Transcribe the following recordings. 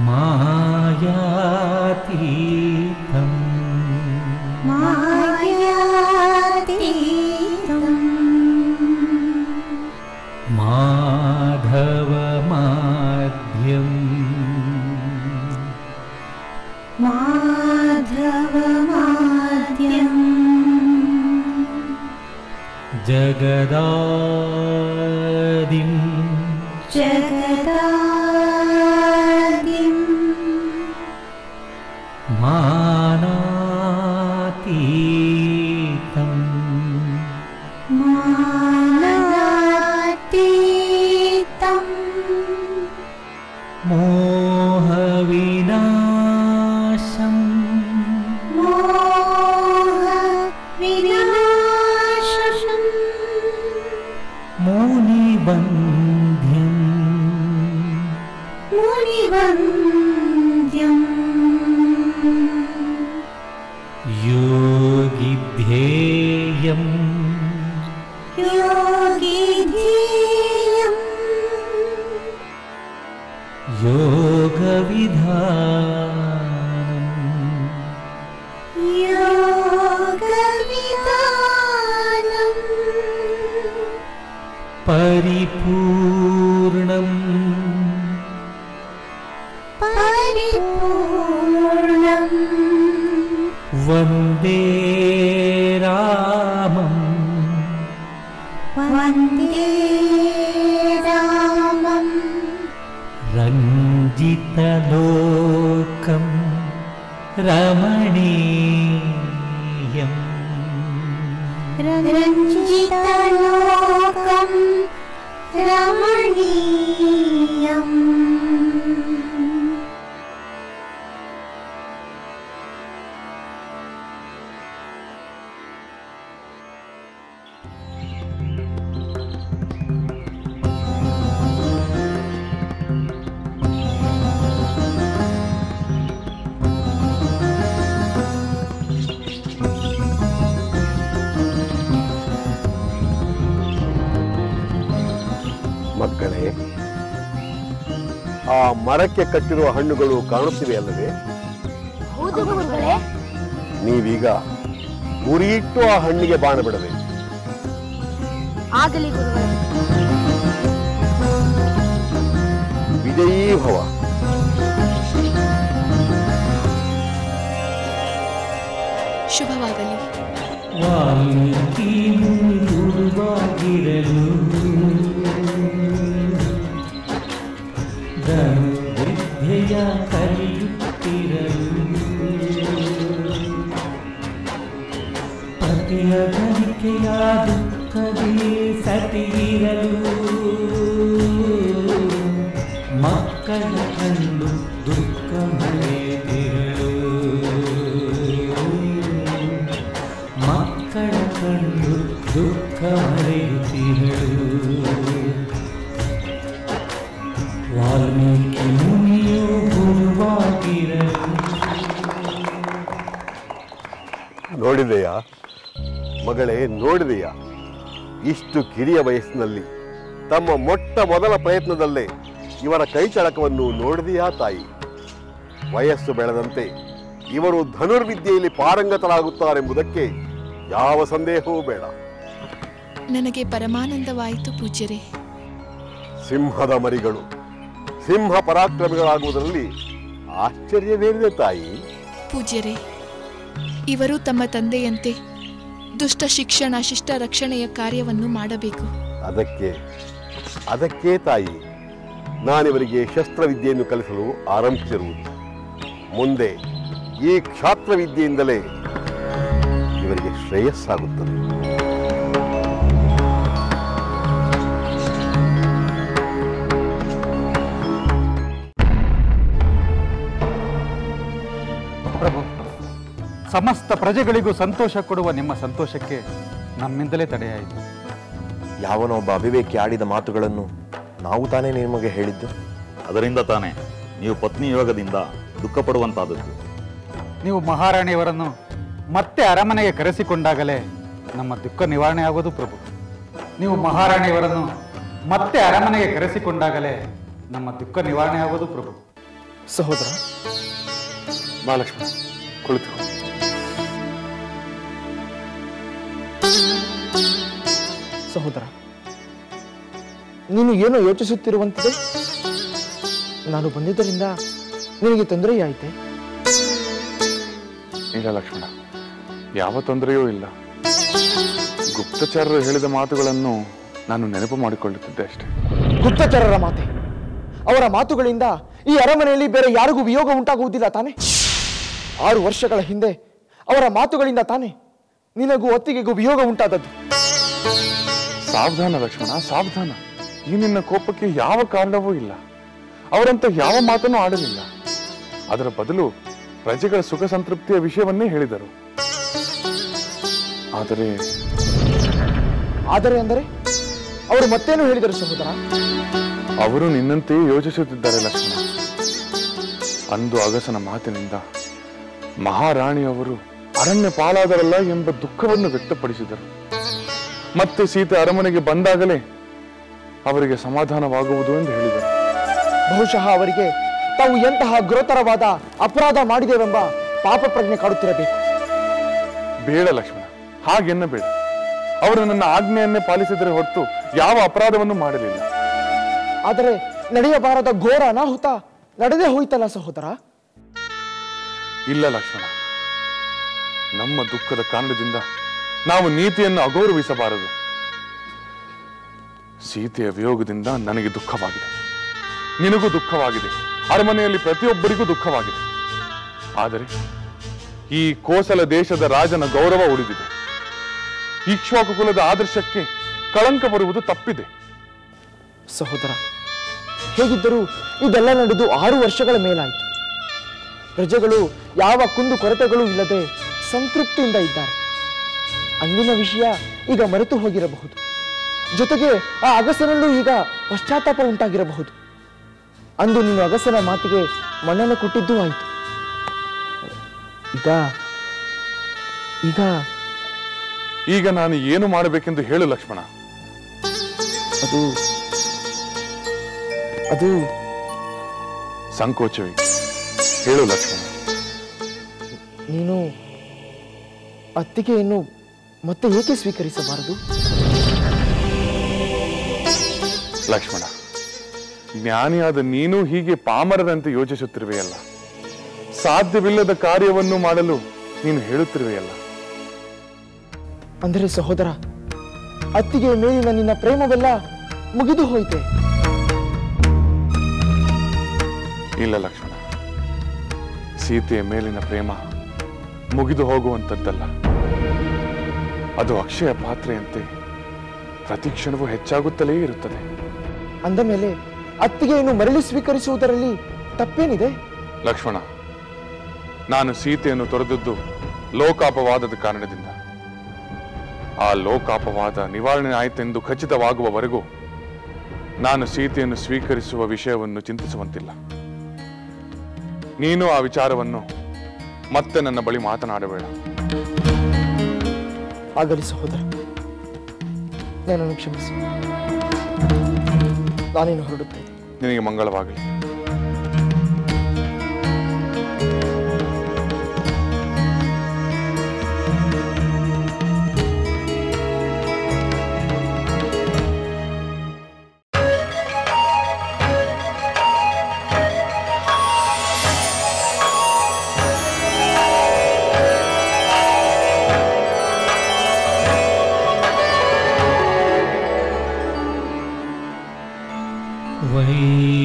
मायातीतं माधवमाद्यं जगदादिं मानातीतं मोहविनाशं मुनिवन्द्यं योगिध्येयं योगविधानं परिपूर्णं वन्दे रामं रञ्जितलोकं रमणीयं ಮಕ್ಕಳೇ, ಆ ಮರಕ್ಕೆ ಕಟ್ಟಿರುವ ಹಣ್ಣುಗಳು ಕಾಣುತ್ತಿವೆ ಅಲ್ಲವೇ? ಹೌದು ಗುರುಗಳೇ. ನೀವೀಗ ಗುರಿಯಿಟ್ಟು ಆ ಹಣ್ಣಿಗೆ ಬಾಣ ಬಿಡಬೇಕು. ಆಗಲಿ ಗುರುಗಳೇ. ವಿಜಯೀ ಭವ. ಶುಭವಾಗಲಿ. ಧನುರ್ವಿದ್ಯೆಯ ಕಲಿಯುತ್ತಿರಲು ಪತಿಯ ಧರಿಕೆಯ ದುಃಖದೇ ಸತಿಯಿರಲು ಮಕ್ಕಳ ಕಂಡು ದುಃಖ ಮರೆತಿರಲು ಮಕ್ಕಳ ಕಂಡು ದುಃಖ ಮರೆಯುತ್ತಿರಲು ವಾಲ್ಮೀಕಿ ಮುನಿಯು ಗುರುವಾಗಿರಲು. ನೋಡಿದೆಯಾ ಮಗಳೇ, ನೋಡಿದೆಯಾ? ಇಷ್ಟು ಕಿರಿಯ ವಯಸ್ಸಿನಲ್ಲಿ ತಮ್ಮ ಮೊಟ್ಟ ಮೊದಲ ಪ್ರಯತ್ನದಲ್ಲೇ ಇವರ ಕೈಚಳಕವನ್ನು ನೋಡಿದೆಯಾ ತಾಯಿ? ವಯಸ್ಸು ಬೆಳೆದಂತೆ ಇವರು ಧನುರ್ವಿದ್ಯೆಯಲ್ಲಿ ಪಾರಂಗತರಾಗುತ್ತಾರೆಂಬುದಕ್ಕೆ ಯಾವ ಸಂದೇಹವೂ ಬೇಡ. ನನಗೆ ಪರಮಾನಂದವಾಯಿತು ಪೂಜ್ಯರೇ. ಸಿಂಹದ ಮರಿಗಳು ಸಿಂಹ ಪರಾಕ್ರಮಿಗಳಾಗುವುದರಲ್ಲಿ ಆಶ್ಚರ್ಯವೇನಿದೆ ತಾಯಿ? ಪೂಜ್ಯರೇ, ಇವರು ತಮ್ಮ ತಂದೆಯಂತೆ ದುಷ್ಟ ಶಿಕ್ಷಣ ಶಿಷ್ಟ ರಕ್ಷಣೆಯ ಕಾರ್ಯವನ್ನು ಮಾಡಬೇಕು. ಅದಕ್ಕೆ ತಾಯಿ ನಾನಿವರಿಗೆ ಶಸ್ತ್ರವಿದ್ಯೆಯನ್ನು ಕಲಿಸಲು ಆರಂಭಿಸಿರುವುದು. ಮುಂದೆ ಈ ಕ್ಷಾತ್ರವಿದ್ಯೆಯಿಂದಲೇ ಇವರಿಗೆ ಶ್ರೇಯಸ್ಸಾಗುತ್ತದೆ. ಪ್ರಭು, ಸಮಸ್ತ ಪ್ರಜೆಗಳಿಗೂ ಸಂತೋಷ ಕೊಡುವ ನಿಮ್ಮ ಸಂತೋಷಕ್ಕೆ ನಮ್ಮಿಂದಲೇ ತಡೆಯಾಯಿತು. ಯಾವನೊಬ್ಬ ಅವಿವೇಕಿ ಆಡಿದ ಮಾತುಗಳನ್ನು ನಾವು ತಾನೇ ನಿಮಗೆ ಹೇಳಿದ್ದು. ಅದರಿಂದ ತಾನೇ ನೀವು ಪತ್ನಿ ಯೋಗದಿಂದ ದುಃಖ ಪಡುವಂತಾದದ್ದು. ನೀವು ಮಹಾರಾಣಿಯವರನ್ನು ಮತ್ತೆ ಅರಮನೆಗೆ ಕರೆಸಿಕೊಂಡಾಗಲೇ ನಮ್ಮ ದುಃಖ ನಿವಾರಣೆ ಆಗೋದು ಪ್ರಭು. ನೀವು ಮಹಾರಾಣಿಯವರನ್ನು ಮತ್ತೆ ಅರಮನೆಗೆ ಕರೆಸಿಕೊಂಡಾಗಲೇ ನಮ್ಮ ದುಃಖ ನಿವಾರಣೆ ಆಗೋದು ಪ್ರಭು. ಸಹೋದರ, ಬಾ ಲಕ್ಷ್ಮಣ, ಕುಳಿತುಕೋ. ಸಹೋದರ, ನೀನು ಏನೋ ಯೋಚಿಸುತ್ತಿರುವಂತಿದೆ. ನಾನು ಬಂದಿದ್ದರಿಂದ ನಿನಗೆ ತೊಂದರೆಯಾಯಿತೆ? ಇಲ್ಲ ಲಕ್ಷ್ಮಣ, ಯಾವ ತೊಂದರೆಯೂ ಇಲ್ಲ. ಗುಪ್ತಚರರು ಹೇಳಿದ ಮಾತುಗಳನ್ನು ನಾನು ನೆನಪು ಮಾಡಿಕೊಳ್ಳುತ್ತಿದ್ದೆ ಅಷ್ಟೇ. ಗುಪ್ತಚರರ ಮಾತೆ? ಅವರ ಮಾತುಗಳಿಂದ ಈ ಅರಮನೆಯಲ್ಲಿ ಬೇರೆ ಯಾರಿಗೂ ವಿಯೋಗ ಉಂಟಾಗುವುದಿಲ್ಲ ತಾನೆ? 6 ವರ್ಷಗಳ ಹಿಂದೆ ಅವರ ಮಾತುಗಳಿಂದ ತಾನೆ ನಿನಗೂ ಅತ್ತಿಗೆಗೂ ವಿಯೋಗ ಉಂಟಾದದ್ದು. ಸಾವಧಾನ ಲಕ್ಷ್ಮಣ, ಸಾವಧಾನ. ಈ ನಿನ್ನ ಕೋಪಕ್ಕೆ ಯಾವ ಕಾರಣವೂ ಇಲ್ಲ. ಅವರಂತ ಯಾವ ಮಾತನ್ನು ಆಡಲಿಲ್ಲ. ಅದರ ಬದಲು ಪ್ರಜೆಗಳ ಸುಖ ಸಂತೃಪ್ತಿಯ ವಿಷಯವನ್ನೇ ಹೇಳಿದರು. ಆದರೆ ಅಂದರೆ ಅವರು ಮತ್ತೇನು ಹೇಳಿದರು ಸಹೋದರ? ಅವರು ನಿನ್ನಂತೆಯೇ ಯೋಚಿಸುತ್ತಿದ್ದಾರೆ ಲಕ್ಷ್ಮಣ. ಅಂದು ಅಗಸನ ಮಾತಿನಿಂದ ಮಹಾರಾಣಿಯವರು ಅರಣ್ಯ ಪಾಲಾದರಲ್ಲ ಎಂಬ ದುಃಖವನ್ನು ವ್ಯಕ್ತಪಡಿಸಿದರು. ಮತ್ತೆ ಸೀತೆ ಅರಮನೆಗೆ ಬಂದಾಗಲೇ ಅವರಿಗೆ ಸಮಾಧಾನವಾಗುವುದು ಎಂದು ಹೇಳಿದರು. ಬಹುಶಃ ಅವರಿಗೆ ತಾವು ಎಂತಹ ಗುರುತರವಾದ ಅಪರಾಧ ಮಾಡಿದೆವೆಂಬ ಪಾಪ ಪ್ರಜ್ಞೆ ಕಾಡುತ್ತಿರಬೇಕು. ಬೇಡ ಲಕ್ಷ್ಮಣ, ಹಾಗೆನ್ನಬೇಡ. ಅವರು ನನ್ನ ಆಜ್ಞೆಯನ್ನೇ ಪಾಲಿಸಿದರೆ ಹೊರತು ಯಾವ ಅಪರಾಧವನ್ನು ಮಾಡಲಿಲ್ಲ. ಆದರೆ ನಡೆಯಬಾರದ ಘೋರ ಅನಾಹುತ ನಡೆದೇ ಹೋಯ್ತಲ್ಲ ಸಹೋದರ? ಇಲ್ಲ ಲಕ್ಷ್ಮಣ, ನಮ್ಮ ದುಃಖದ ಕಾರಣದಿಂದ ನಾವು ನೀತಿಯನ್ನು ಅಗೌರವಿಸಬಾರದು. ಸೀತೆಯ ವಿಯೋಗದಿಂದ ನನಗೆ ದುಃಖವಾಗಿದೆ, ನಿನಗೂ ದುಃಖವಾಗಿದೆ, ಅರಮನೆಯಲ್ಲಿ ಪ್ರತಿಯೊಬ್ಬರಿಗೂ ದುಃಖವಾಗಿದೆ. ಆದರೆ ಈ ಕೋಸಲ ದೇಶದ ರಾಜನ ಗೌರವ ಉಳಿದಿದೆ. ಇಕ್ಷ್ವಾಕು ಕುಲದ ಆದರ್ಶಕ್ಕೆ ಕಳಂಕ ಬರುವುದು ತಪ್ಪಿದೆ. ಸಹೋದರ, ಹೇಗಿದ್ದರೂ ಇದೆಲ್ಲ ನಡೆದು 6 ವರ್ಷಗಳ ಮೇಲಾಯಿತು. ಪ್ರಜೆಗಳು ಯಾವ ಕುಂದು ಕೊರತೆಗಳು ಇಲ್ಲದೆ ಸಂತೃಪ್ತಿಯಿಂದ ಇದ್ದಾರೆ. ಅಂದಿನ ವಿಷಯ ಈಗ ಮರೆತು ಹೋಗಿರಬಹುದು. ಜೊತೆಗೆ ಆ ಅಗಸನಲ್ಲೂ ಈಗ ಪಶ್ಚಾತ್ತಾಪ ಉಂಟಾಗಿರಬಹುದು. ಅಂದು ನೀನು ಅಗಸನ ಮಾತಿಗೆ ಮನ್ನಣೆ ಕೊಟ್ಟಿದ್ದೂ ಆಯಿತು. ಈಗ ನಾನು ಏನು ಮಾಡಬೇಕೆಂದು ಹೇಳು ಲಕ್ಷ್ಮಣ. ಅದು ಸಂಕೋಚವೇ, ಹೇಳು ಲಕ್ಷ್ಮಣ. ನೀನು ಅತ್ತಿಗೆಯನ್ನು ಮತ್ತೆ ಏಕೆ ಸ್ವೀಕರಿಸಬಾರದು? ಲಕ್ಷ್ಮಣ, ಜ್ಞಾನಿಯಾದ ನೀನು ಹೀಗೆ ಪಾಮರರಂತೆ ಯೋಚಿಸುತ್ತಿರುವೆಯಲ್ಲ. ಸಾಧ್ಯವಿಲ್ಲದ ಕಾರ್ಯವನ್ನು ಮಾಡಲು ನೀನು ಹೇಳುತ್ತಿರುವೆಯಲ್ಲ. ಅಂದರೆ ಸಹೋದರ, ಅತ್ತಿಗೆಯ ಮೇಲಿನ ನಿನ್ನ ಪ್ರೇಮವೆಲ್ಲ ಮುಗಿದು ಹೋಯಿತೆ? ಇಲ್ಲ ಲಕ್ಷ್ಮಣ, ಸೀತೆಯ ಮೇಲಿನ ಪ್ರೇಮ ಮುಗಿದು ಹೋಗುವಂಥದ್ದಲ್ಲ. ಅದು ಅಕ್ಷಯ ಪಾತ್ರೆಯಂತೆ ಪ್ರತಿ ಕ್ಷಣವೂ ಹೆಚ್ಚಾಗುತ್ತಲೇ ಇರುತ್ತದೆ. ಅಂದ ಮೇಲೆ ಅತ್ತಿಗೆಯನ್ನು ಮರಳಿ ಸ್ವೀಕರಿಸುವುದರಲ್ಲಿ ತಪ್ಪೇನಿದೆ? ಲಕ್ಷ್ಮಣ, ನಾನು ಸೀತೆಯನ್ನು ತೊರೆದದ್ದು ಲೋಕಾಪವಾದದ ಕಾರಣದಿಂದ. ಆ ಲೋಕಾಪವಾದ ನಿವಾರಣೆ ಆಯಿತೆಂದು ಖಚಿತವಾಗುವವರೆಗೂ ನಾನು ಸೀತೆಯನ್ನು ಸ್ವೀಕರಿಸುವ ವಿಷಯವನ್ನು ಚಿಂತಿಸುವಂತಿಲ್ಲ. ನೀನು ಆ ವಿಚಾರವನ್ನು ಮತ್ತೆ ನನ್ನ ಬಳಿ ಮಾತನಾಡಬೇಡ. ಆಗಲಿ ಸಹೋದರ, ನನ್ನನ್ನು ಕ್ಷಮಿಸಿ. ನಾನೇನು ಹೊರಡುತ್ತೇನೆ. ನಿನಗೆ ಮಂಗಳವಾಗಲಿ.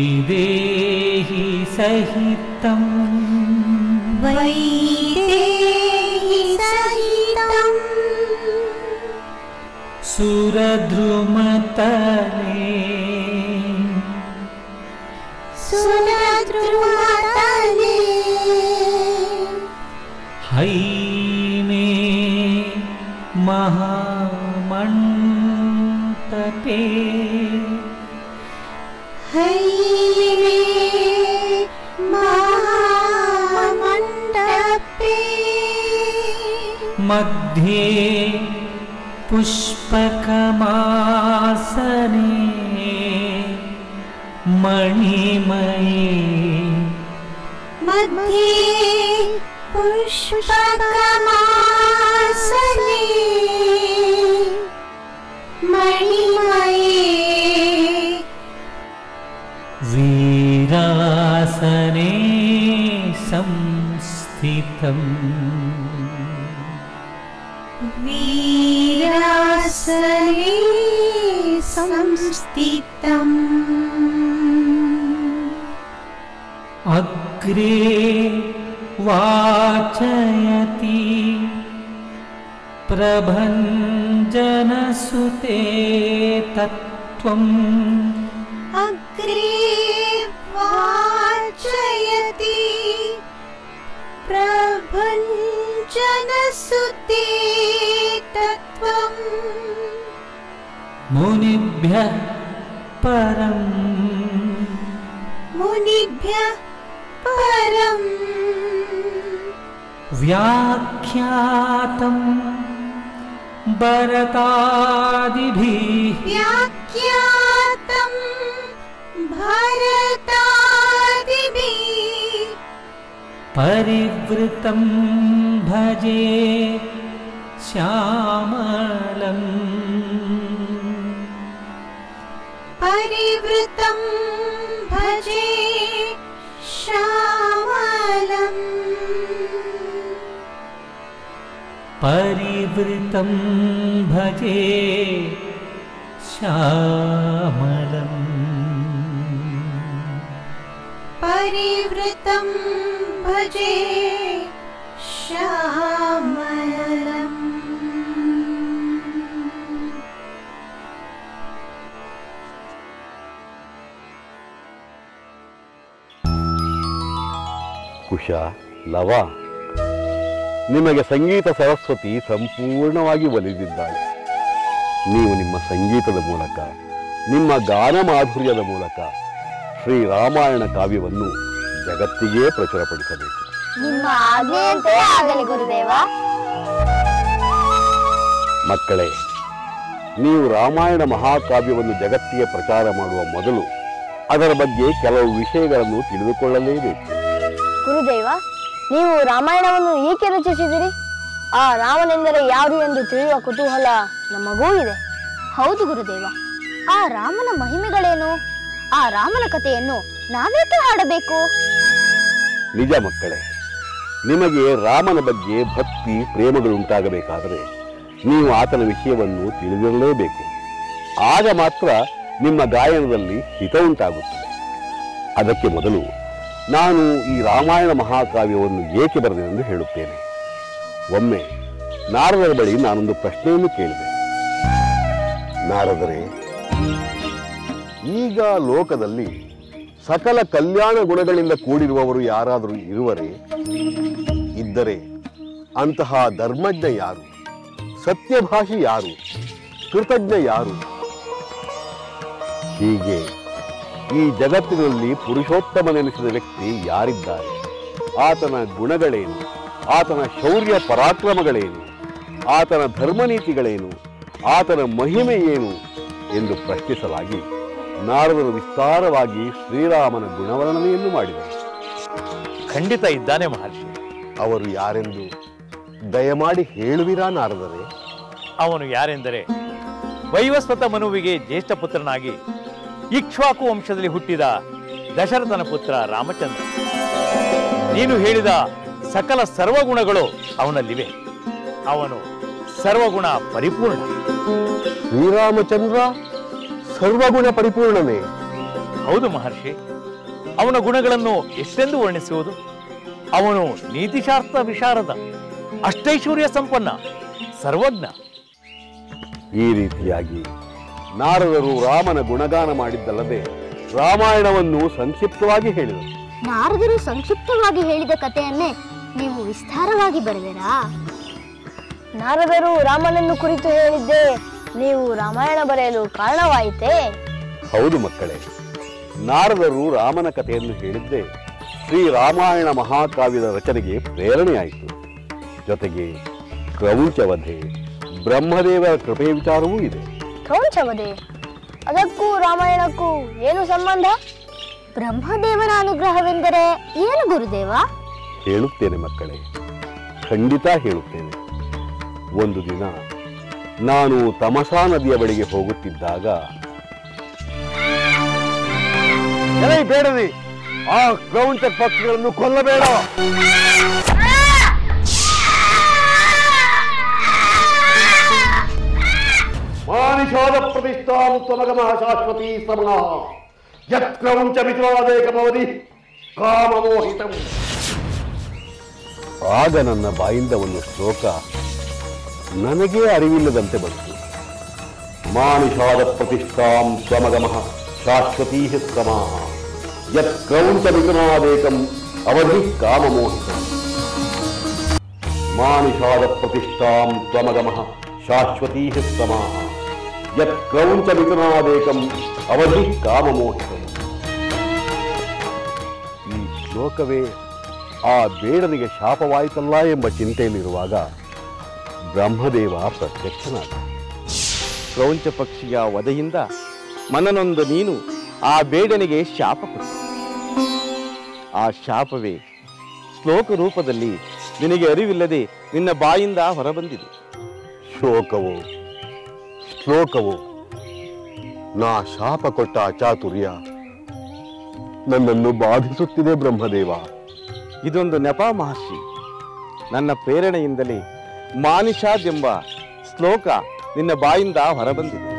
वैदेही सहितं सुरद्रुमतले हैमे महामण्टपे मध्ये पुष्पकमासने मणिमये मध्ये पुष्पकमासने मणिमये वीरासने संस्थितम् वीरासने संस्थितम् अग्रे वाचयति प्रभञ्जनसुते तत्त्वम् अग्रे वाचयति प्रभञ्जनसुते तत्त्वम् मुनिभ्यः परम् मुनिभ्यः परम् व्याख्यातं भरतादिभिः व्याख्यातं भरतादिभिः परिवृतं भजे श्यामलम् परिवृतं भजे श्यामलम् परिवृतं भजे श्यामलम् परिवृतं भजे श्यामलम् ಕುಶ, ಲವ, ನಿಮಗೆ ಸಂಗೀತ ಸರಸ್ವತಿ ಸಂಪೂರ್ಣವಾಗಿ ಒಲಿದಿದ್ದಾಳೆ. ನೀವು ನಿಮ್ಮ ಸಂಗೀತದ ಮೂಲಕ, ನಿಮ್ಮ ಗಾನ ಮಾಧುರ್ಯದ ಮೂಲಕ ಶ್ರೀರಾಮಾಯಣ ಕಾವ್ಯವನ್ನು ಜಗತ್ತಿಗೇ ಪ್ರಚುರಪಡಿಸಬೇಕು. ನಿಮ್ಮ ಆಜ್ಞೆಯಂತೆ ಆಗಲಿ ಗುರುದೇವ. ಮಕ್ಕಳೇ, ನೀವು ರಾಮಾಯಣ ಮಹಾಕಾವ್ಯವನ್ನು ಜಗತ್ತಿಗೆ ಪ್ರಚಾರ ಮಾಡುವ ಮೊದಲು ಅದರ ಬಗ್ಗೆ ಕೆಲವು ವಿಷಯಗಳನ್ನು ತಿಳಿದುಕೊಳ್ಳಲೇಬೇಕು. ಗುರುದೇವ, ನೀವು ರಾಮಾಯಣವನ್ನು ಏಕೆ ರಚಿಸಿದಿರಿ? ಆ ರಾಮನೆಂದರೆ ಯಾರು ಎಂದು ತಿಳಿಯುವ ಕುತೂಹಲ ನಮಗೂ ಇದೆ. ಹೌದು ಗುರುದೇವ, ಆ ರಾಮನ ಮಹಿಮೆಗಳೇನು? ಆ ರಾಮನ ಕಥೆಯನ್ನು ನಾವೇಕೆ ಹಾಡಬೇಕು? ನಿಜ ಮಕ್ಕಳೇ, ನಿಮಗೆ ರಾಮನ ಬಗ್ಗೆ ಭಕ್ತಿ ಪ್ರೇಮಗಳುಂಟಾಗಬೇಕಾದರೆ ನೀವು ಆತನ ವಿಷಯವನ್ನು ತಿಳಿದಿರಲೇಬೇಕು. ಆಗ ಮಾತ್ರ ನಿಮ್ಮ ಗಾಯನದಲ್ಲಿ ಹಿತ ಉಂಟಾಗುತ್ತದೆ. ಅದಕ್ಕೆ ಮೊದಲು ನಾನು ಈ ರಾಮಾಯಣ ಮಹಾಕಾವ್ಯವನ್ನು ಏಕೆ ಬರೆದೆನೆಂದು ಹೇಳುತ್ತೇನೆ. ಒಮ್ಮೆ ನಾರದರ ಬಳಿ ನಾನೊಂದು ಪ್ರಶ್ನೆಯನ್ನು ಕೇಳಿದೆ. ನಾರದರೇ, ಈಗ ಲೋಕದಲ್ಲಿ ಸಕಲ ಕಲ್ಯಾಣ ಗುಣಗಳಿಂದ ಕೂಡಿರುವವರು ಯಾರಾದರೂ ಇರುವರೇ? ಇದ್ದರೆ ಅಂತಹ ಧರ್ಮಜ್ಞ ಯಾರು? ಸತ್ಯಭಾಷಿ ಯಾರು? ಕೃತಜ್ಞ ಯಾರು? ಹೀಗೆ ಈ ಜಗತ್ತಿನಲ್ಲಿ ಪುರುಷೋತ್ತಮನೆನಿಸಿದ ವ್ಯಕ್ತಿ ಯಾರಿದ್ದಾರೆ? ಆತನ ಗುಣಗಳೇನು? ಆತನ ಶೌರ್ಯ ಪರಾಕ್ರಮಗಳೇನು? ಆತನ ಧರ್ಮನೀತಿಗಳೇನು? ಆತನ ಮಹಿಮೆ ಏನು ಎಂದು ಪ್ರಶ್ನಿಸಲಾಗಿ ನಾರದರು ವಿಸ್ತಾರವಾಗಿ ಶ್ರೀರಾಮನ ಗುಣವರ್ಣನೆಯನ್ನು ಮಾಡಿದರು. ಖಂಡಿತ ಇದ್ದಾನೆ ಮಹರ್ಷಿ. ಅವರು ಯಾರೆಂದು ದಯಮಾಡಿ ಹೇಳುವಿರಾ ನಾರದರೇ? ಅವನು ಯಾರೆಂದರೆ ವೈವಸ್ವತ ಮನುವಿಗೆ ಜ್ಯೇಷ್ಠ ಪುತ್ರನಾಗಿ ಇಕ್ಷ್ವಾಕು ವಂಶದಲ್ಲಿ ಹುಟ್ಟಿದ ದಶರಥನ ಪುತ್ರ ರಾಮಚಂದ್ರ. ನೀನು ಹೇಳಿದ ಸಕಲ ಸರ್ವಗುಣಗಳು ಅವನಲ್ಲಿವೆ. ಅವನು ಸರ್ವಗುಣ ಪರಿಪೂರ್ಣ. ಶ್ರೀರಾಮಚಂದ್ರ ಸರ್ವಗುಣ ಪರಿಪೂರ್ಣನೇ? ಹೌದು ಮಹರ್ಷಿ. ಅವನ ಗುಣಗಳನ್ನು ಎಷ್ಟೆಂದು ವರ್ಣಿಸುವುದು? ಅವನು ನೀತಿಶಾಸ್ತ್ರ ವಿಶಾರದ, ಅಷ್ಟೈಶ್ವರ್ಯ ಸಂಪನ್ನ, ಸರ್ವಜ್ಞ. ಈ ರೀತಿಯಾಗಿ ನಾರದರು ರಾಮನ ಗುಣಗಾನ ಮಾಡಿದ್ದಲ್ಲದೆ ರಾಮಾಯಣವನ್ನು ಸಂಕ್ಷಿಪ್ತವಾಗಿ ಹೇಳಿದರು. ನಾರದರು ಸಂಕ್ಷಿಪ್ತವಾಗಿ ಹೇಳಿದ ಕಥೆಯನ್ನೇ ನೀವು ವಿಸ್ತಾರವಾಗಿ ಬರೆದಿರಾ? ನಾರದರು ರಾಮನನ್ನು ಕುರಿತು ಹೇಳಿದ್ದೆ ನೀವು ರಾಮಾಯಣ ಬರೆಯಲು ಕಾರಣವಾಯಿತೇ? ಹೌದು ಮಕ್ಕಳೇ, ನಾರದರು ರಾಮನ ಕಥೆಯನ್ನು ಹೇಳಿದ್ದೇ ಶ್ರೀರಾಮಾಯಣ ಮಹಾಕಾವ್ಯದ ರಚನೆಗೆ ಪ್ರೇರಣೆಯಾಯಿತು. ಜೊತೆಗೆ ಕ್ರೌಂಚವಧೆ, ಬ್ರಹ್ಮದೇವರ ಕೃಪೆ ವಿಚಾರವೂ ಇದೆ. ಕ್ರೌಂಚವಧೆ? ಅದಕ್ಕೂ ರಾಮಾಯಣಕ್ಕೂ ಏನು ಸಂಬಂಧ? ಬ್ರಹ್ಮದೇವನ ಅನುಗ್ರಹವೆಂದರೆ ಏನು ಗುರುದೇವ? ಹೇಳುತ್ತೇನೆ ಮಕ್ಕಳೇ, ಖಂಡಿತ ಹೇಳುತ್ತೇನೆ. ಒಂದು ದಿನ ನಾನು ತಮಸಾ ನದಿಯ ಬಳಿಗೆ ಹೋಗುತ್ತಿದ್ದಾಗ, ಬೇಡರಿ, ಆ ಕ್ರೌಂಚ ಪಕ್ಷಿಗಳನ್ನು ಕೊಲ್ಲಬೇಡ. ಮಾನಿಷಾದ ಪ್ರತಿಷ್ಠಾಂ ತ್ವಮಗಮಃ ಶಾಶ್ವತೀ ಸಮಃ ಯತ್ ಕ್ರೌಂಚ ಮಿಥುನಾದೇಕಮವಧಿ ಕಾಮಮೋಹಿತಂ. ಆಗ ನನ್ನ ಬಾಯಿಂದ ಒಂದು ಶ್ಲೋಕ ನನಗೇ ಅರಿವಿಲ್ಲದಂತೆ ಬಂತು. ಮಾನಿಷಾದ ಪ್ರತಿಷ್ಠಾಂ ತ್ವಮಗಮಃ ಶಾಶ್ವತೀ ಸಮಃ ಯತ್ ಕ್ರೌಂಚ ಮಿಥುನಾದೇಕಂ ಅವಧಿ ಕಾಮಮೋಹಿತಂ. ಮಾನಿಷಾದ ಪ್ರತಿಷ್ಠಾಂ ತ್ವಮಗಮಃ ಶಾಶ್ವತೀ ಸಮಃ ಯತ್ ಕ್ರೌಂಚ ಮಿಥುನಾದೇಕಂ ಅವಧಿ ಕಾಮಮೋಹಿತಂ. ಈ ಶ್ಲೋಕವೇ ಆ ಬೇಡನಿಗೆ ಶಾಪವಾಯಿತಲ್ಲ ಎಂಬ ಚಿಂತೆಯಲ್ಲಿರುವಾಗ ಬ್ರಹ್ಮದೇವ ಪ್ರತ್ಯಕ್ಷನಾದ. ಕ್ರೌಂಚ ಪಕ್ಷಿಯ ವಧೆಯಿಂದ ಮನನೊಂದ ನೀನು ಆ ಬೇಡನಿಗೆ ಶಾಪ ಕೊಟ್ಟು, ಆ ಶಾಪವೇ ಶ್ಲೋಕ ರೂಪದಲ್ಲಿ ನಿನಗೆ ಅರಿವಿಲ್ಲದೆ ನಿನ್ನ ಬಾಯಿಂದ ಹೊರಬಂದಿದೆ. ಶೋಕವೋ ಶ್ಲೋಕವೋ, ನಾ ಶಾಪ ಕೊಟ್ಟ ಅಚಾತುರ್ಯ ನನ್ನನ್ನು ಬಾಧಿಸುತ್ತಿದೆ ಬ್ರಹ್ಮದೇವ. ಇದೊಂದು ನೆಪ ಮಹರ್ಷಿ. ನನ್ನ ಪ್ರೇರಣೆಯಿಂದಲೇ ಮಾನಿಷಾದೆಂಬ ಶ್ಲೋಕ ನಿನ್ನ ಬಾಯಿಂದ ಹೊರಬಂದಿದೆ.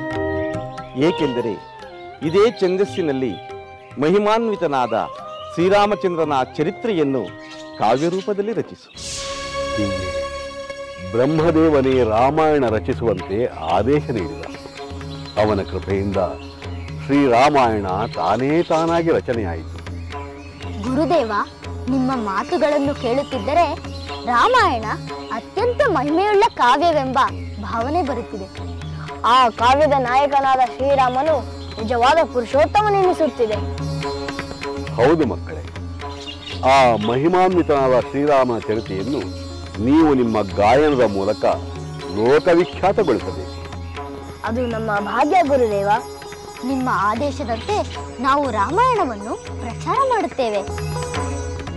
ಏಕೆಂದರೆ ಇದೇ ಛಂದಸ್ಸಿನಲ್ಲಿ ಮಹಿಮಾನ್ವಿತನಾದ ಶ್ರೀರಾಮಚಂದ್ರನ ಚರಿತ್ರೆಯನ್ನು ಕಾವ್ಯರೂಪದಲ್ಲಿ ರಚಿಸು. ಹೀಗೆ ಬ್ರಹ್ಮದೇವನೇ ರಾಮಾಯಣ ರಚಿಸುವಂತೆ ಆದೇಶ ನೀಡಿದ. ಅವನ ಕೃಪೆಯಿಂದ ಶ್ರೀರಾಮಾಯಣ ತಾನೇ ತಾನಾಗಿ ರಚನೆಯಾಯಿತು. ಗುರುದೇವ, ನಿಮ್ಮ ಮಾತುಗಳನ್ನು ಕೇಳುತ್ತಿದ್ದರೆ ರಾಮಾಯಣ ಅತ್ಯಂತ ಮಹಿಮೆಯುಳ್ಳ ಕಾವ್ಯವೆಂಬ ಭಾವನೆ ಬರುತ್ತಿದೆ. ಆ ಕಾವ್ಯದ ನಾಯಕನಾದ ಶ್ರೀರಾಮನು ನಿಜವಾದ ಪುರುಷೋತ್ತಮನೆನಿಸುತ್ತಿದೆ. ಹೌದು ಮಕ್ಕಳೇ, ಆ ಮಹಿಮಾನ್ವಿತನಾದ ಶ್ರೀರಾಮನ ಚರಿತೆಯನ್ನು ನೀವು ನಿಮ್ಮ ಗಾಯನದ ಮೂಲಕ ಲೋಕವಿಖ್ಯಾತಗೊಳಿಸಬೇಕು. ಅದು ನಮ್ಮ ಭಾಗ್ಯ ಗುರುದೇವ. ನಿಮ್ಮ ಆದೇಶದಂತೆ ನಾವು ರಾಮಾಯಣವನ್ನು ಪ್ರಚಾರ ಮಾಡುತ್ತೇವೆ.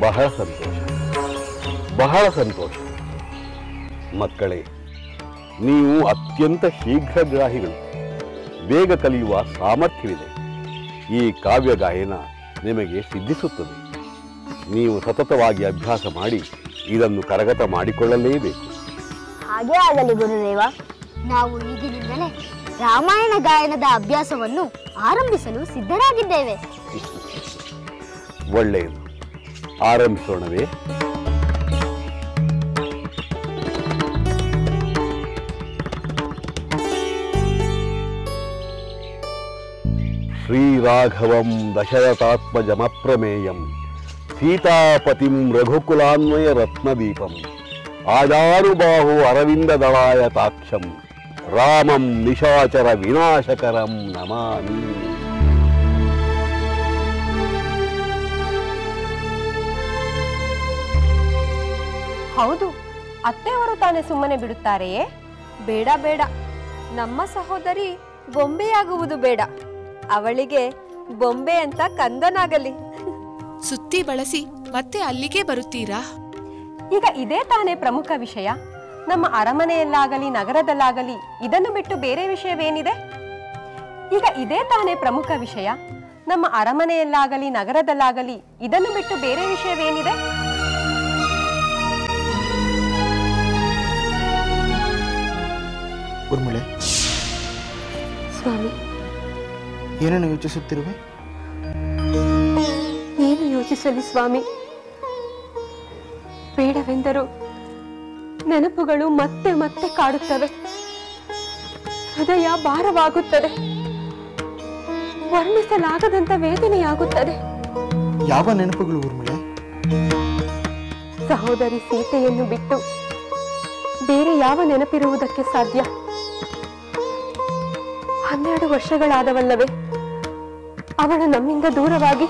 ಬಹಳ ಸಂತೋಷ, ಬಹಳ ಸಂತೋಷ. ಮಕ್ಕಳೇ, ನೀವು ಅತ್ಯಂತ ಶೀಘ್ರಗ್ರಾಹಿಗಳು, ಬೇಗ ಕಲಿಯುವ ಸಾಮರ್ಥ್ಯವಿದೆ. ಈ ಕಾವ್ಯ ಗಾಯನ ನಿಮಗೆ ಸಿದ್ಧಿಸುತ್ತದೆ. ನೀವು ಸತತವಾಗಿ ಅಭ್ಯಾಸ ಮಾಡಿ ಇದನ್ನು ಕರಗತ ಮಾಡಿಕೊಳ್ಳಲೇಬೇಕು. ಹಾಗೇ ಆಗಲಿ ಗುರುದೇವ. ನಾವು ಈಗಿನಿಂದಲೇ ರಾಮಾಯಣ ಗಾಯನದ ಅಭ್ಯಾಸವನ್ನು ಆರಂಭಿಸಲು ಸಿದ್ಧರಾಗಿದ್ದೇವೆ. ಒಳ್ಳೆಯದು, ಆರಂಭಿಸೋಣವೇ? ಶ್ರೀರಾಘವಂ ದಶರಥಾತ್ಮಜಮಪ್ರಮೇಯಂ ಸೀತಾಪತಿಂ ರಘುಕುಲಾನ್ವಯ ರತ್ನದೀಪಂ ಆಜಾನುಬಾಹು ಅರವಿಂದದಳಾಯತಾಕ್ಷಂ ರಾಮಂ ನಿಶಾಚರ ವಿನಾಶಕರಂ ನಮಾಮಿ. ಹೌದು, ಅತ್ತೆಯವರು ತಾನೇ ಸುಮ್ಮನೆ ಬಿಡುತ್ತಾರೆಯೇ? ಬೇಡ ಬೇಡ, ನಮ್ಮ ಸಹೋದರಿ ಬೊಂಬೆಯಾಗುವುದು ಬೇಡ. ಅವಳಿಗೆ ಬೊಂಬೆ ಅಂತ ಕಂದನಾಗಲಿ. ಸುತ್ತಿ ಬಳಸಿ ಮತ್ತೆ ಅಲ್ಲಿಗೆ ಬರುತ್ತೀರಾ? ಈಗ ಇದೇ ತಾನೇ ಪ್ರಮುಖ ವಿಷಯ. ನಮ್ಮ ಅರಮನೆಯಲ್ಲಾಗಲಿ ನಗರದಲ್ಲಾಗಲಿ ಇದನ್ನು ಬಿಟ್ಟು ಬೇರೆ ವಿಷಯವೇನಿದೆ? ಈಗ ಇದೇ ತಾನೇ ಪ್ರಮುಖ ವಿಷಯ. ನಮ್ಮ ಅರಮನೆಯಲ್ಲಾಗಲಿ ನಗರದಲ್ಲಾಗಲಿ ಇದನ್ನು ಬಿಟ್ಟು ಬೇರೆ ವಿಷಯವೇನಿದೆ? ಉರ್ಮಿಳೆ, ಸ್ವಾಮಿ, ಏನನ್ನು ಯೋಚಿಸುತ್ತಿರುವೆ? ಏನು ಯೋಚಿಸಲಿ ಸ್ವಾಮಿ? ಬೇಡವೆಂದರೂ ನೆನಪುಗಳು ಮತ್ತೆ ಮತ್ತೆ ಕಾಡುತ್ತವೆ. ಹೃದಯ ಭಾರವಾಗುತ್ತದೆ. ವರ್ಣಿಸಲಾಗದಂತ ವೇದನೆಯಾಗುತ್ತದೆ. ಯಾವ ನೆನಪುಗಳು ಉರ್ಮಿಳೆ? ಸಹೋದರಿ ಸೀತೆಯನ್ನು ಬಿಟ್ಟು ಬೇರೆ ಯಾವ ನೆನಪಿರುವುದಕ್ಕೆ ಸಾಧ್ಯ? 12 ವರ್ಷಗಳಾದವಲ್ಲವೇ ಅವಳು ನಮ್ಮಿಂದ ದೂರವಾಗಿ?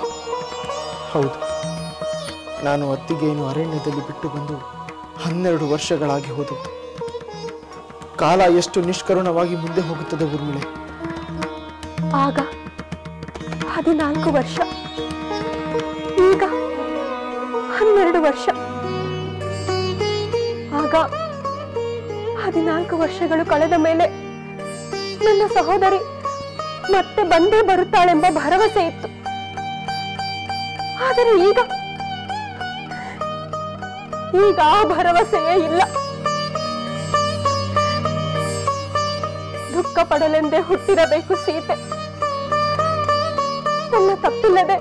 ಹೌದು, ನಾನು ಅತ್ತಿಗೆಯನ್ನು ಅರಣ್ಯದಲ್ಲಿ ಬಿಟ್ಟು ಬಂದು 12 ವರ್ಷಗಳಾಗಿ ಹೋದವು. ಕಾಲ ಎಷ್ಟು ನಿಷ್ಕರುಣವಾಗಿ ಮುಂದೆ ಹೋಗುತ್ತದೆ ಉರ್ಮಿಳೆ. ಆಗ 14 ವರ್ಷ. ವರ್ಷ. ಆಗ 14 ವರ್ಷಗಳು ಕಳೆದ ಮೇಲೆ ನನ್ನ ಸಹೋದರಿ ಮತ್ತೆ ಬಂದೇ ಬರುತ್ತಾಳೆಂಬ ಭರವಸೆ ಇತ್ತು. ಆದರೆ ಈಗ ಆ ಭರವಸೆಯೇ ಇಲ್ಲ. ದುಃಖ ಪಡಲೆಂದೇ ಹುಟ್ಟಿರಬೇಕು ಸೀತೆ. ನನ್ನ ತಪ್ಪಿಲ್ಲದೆ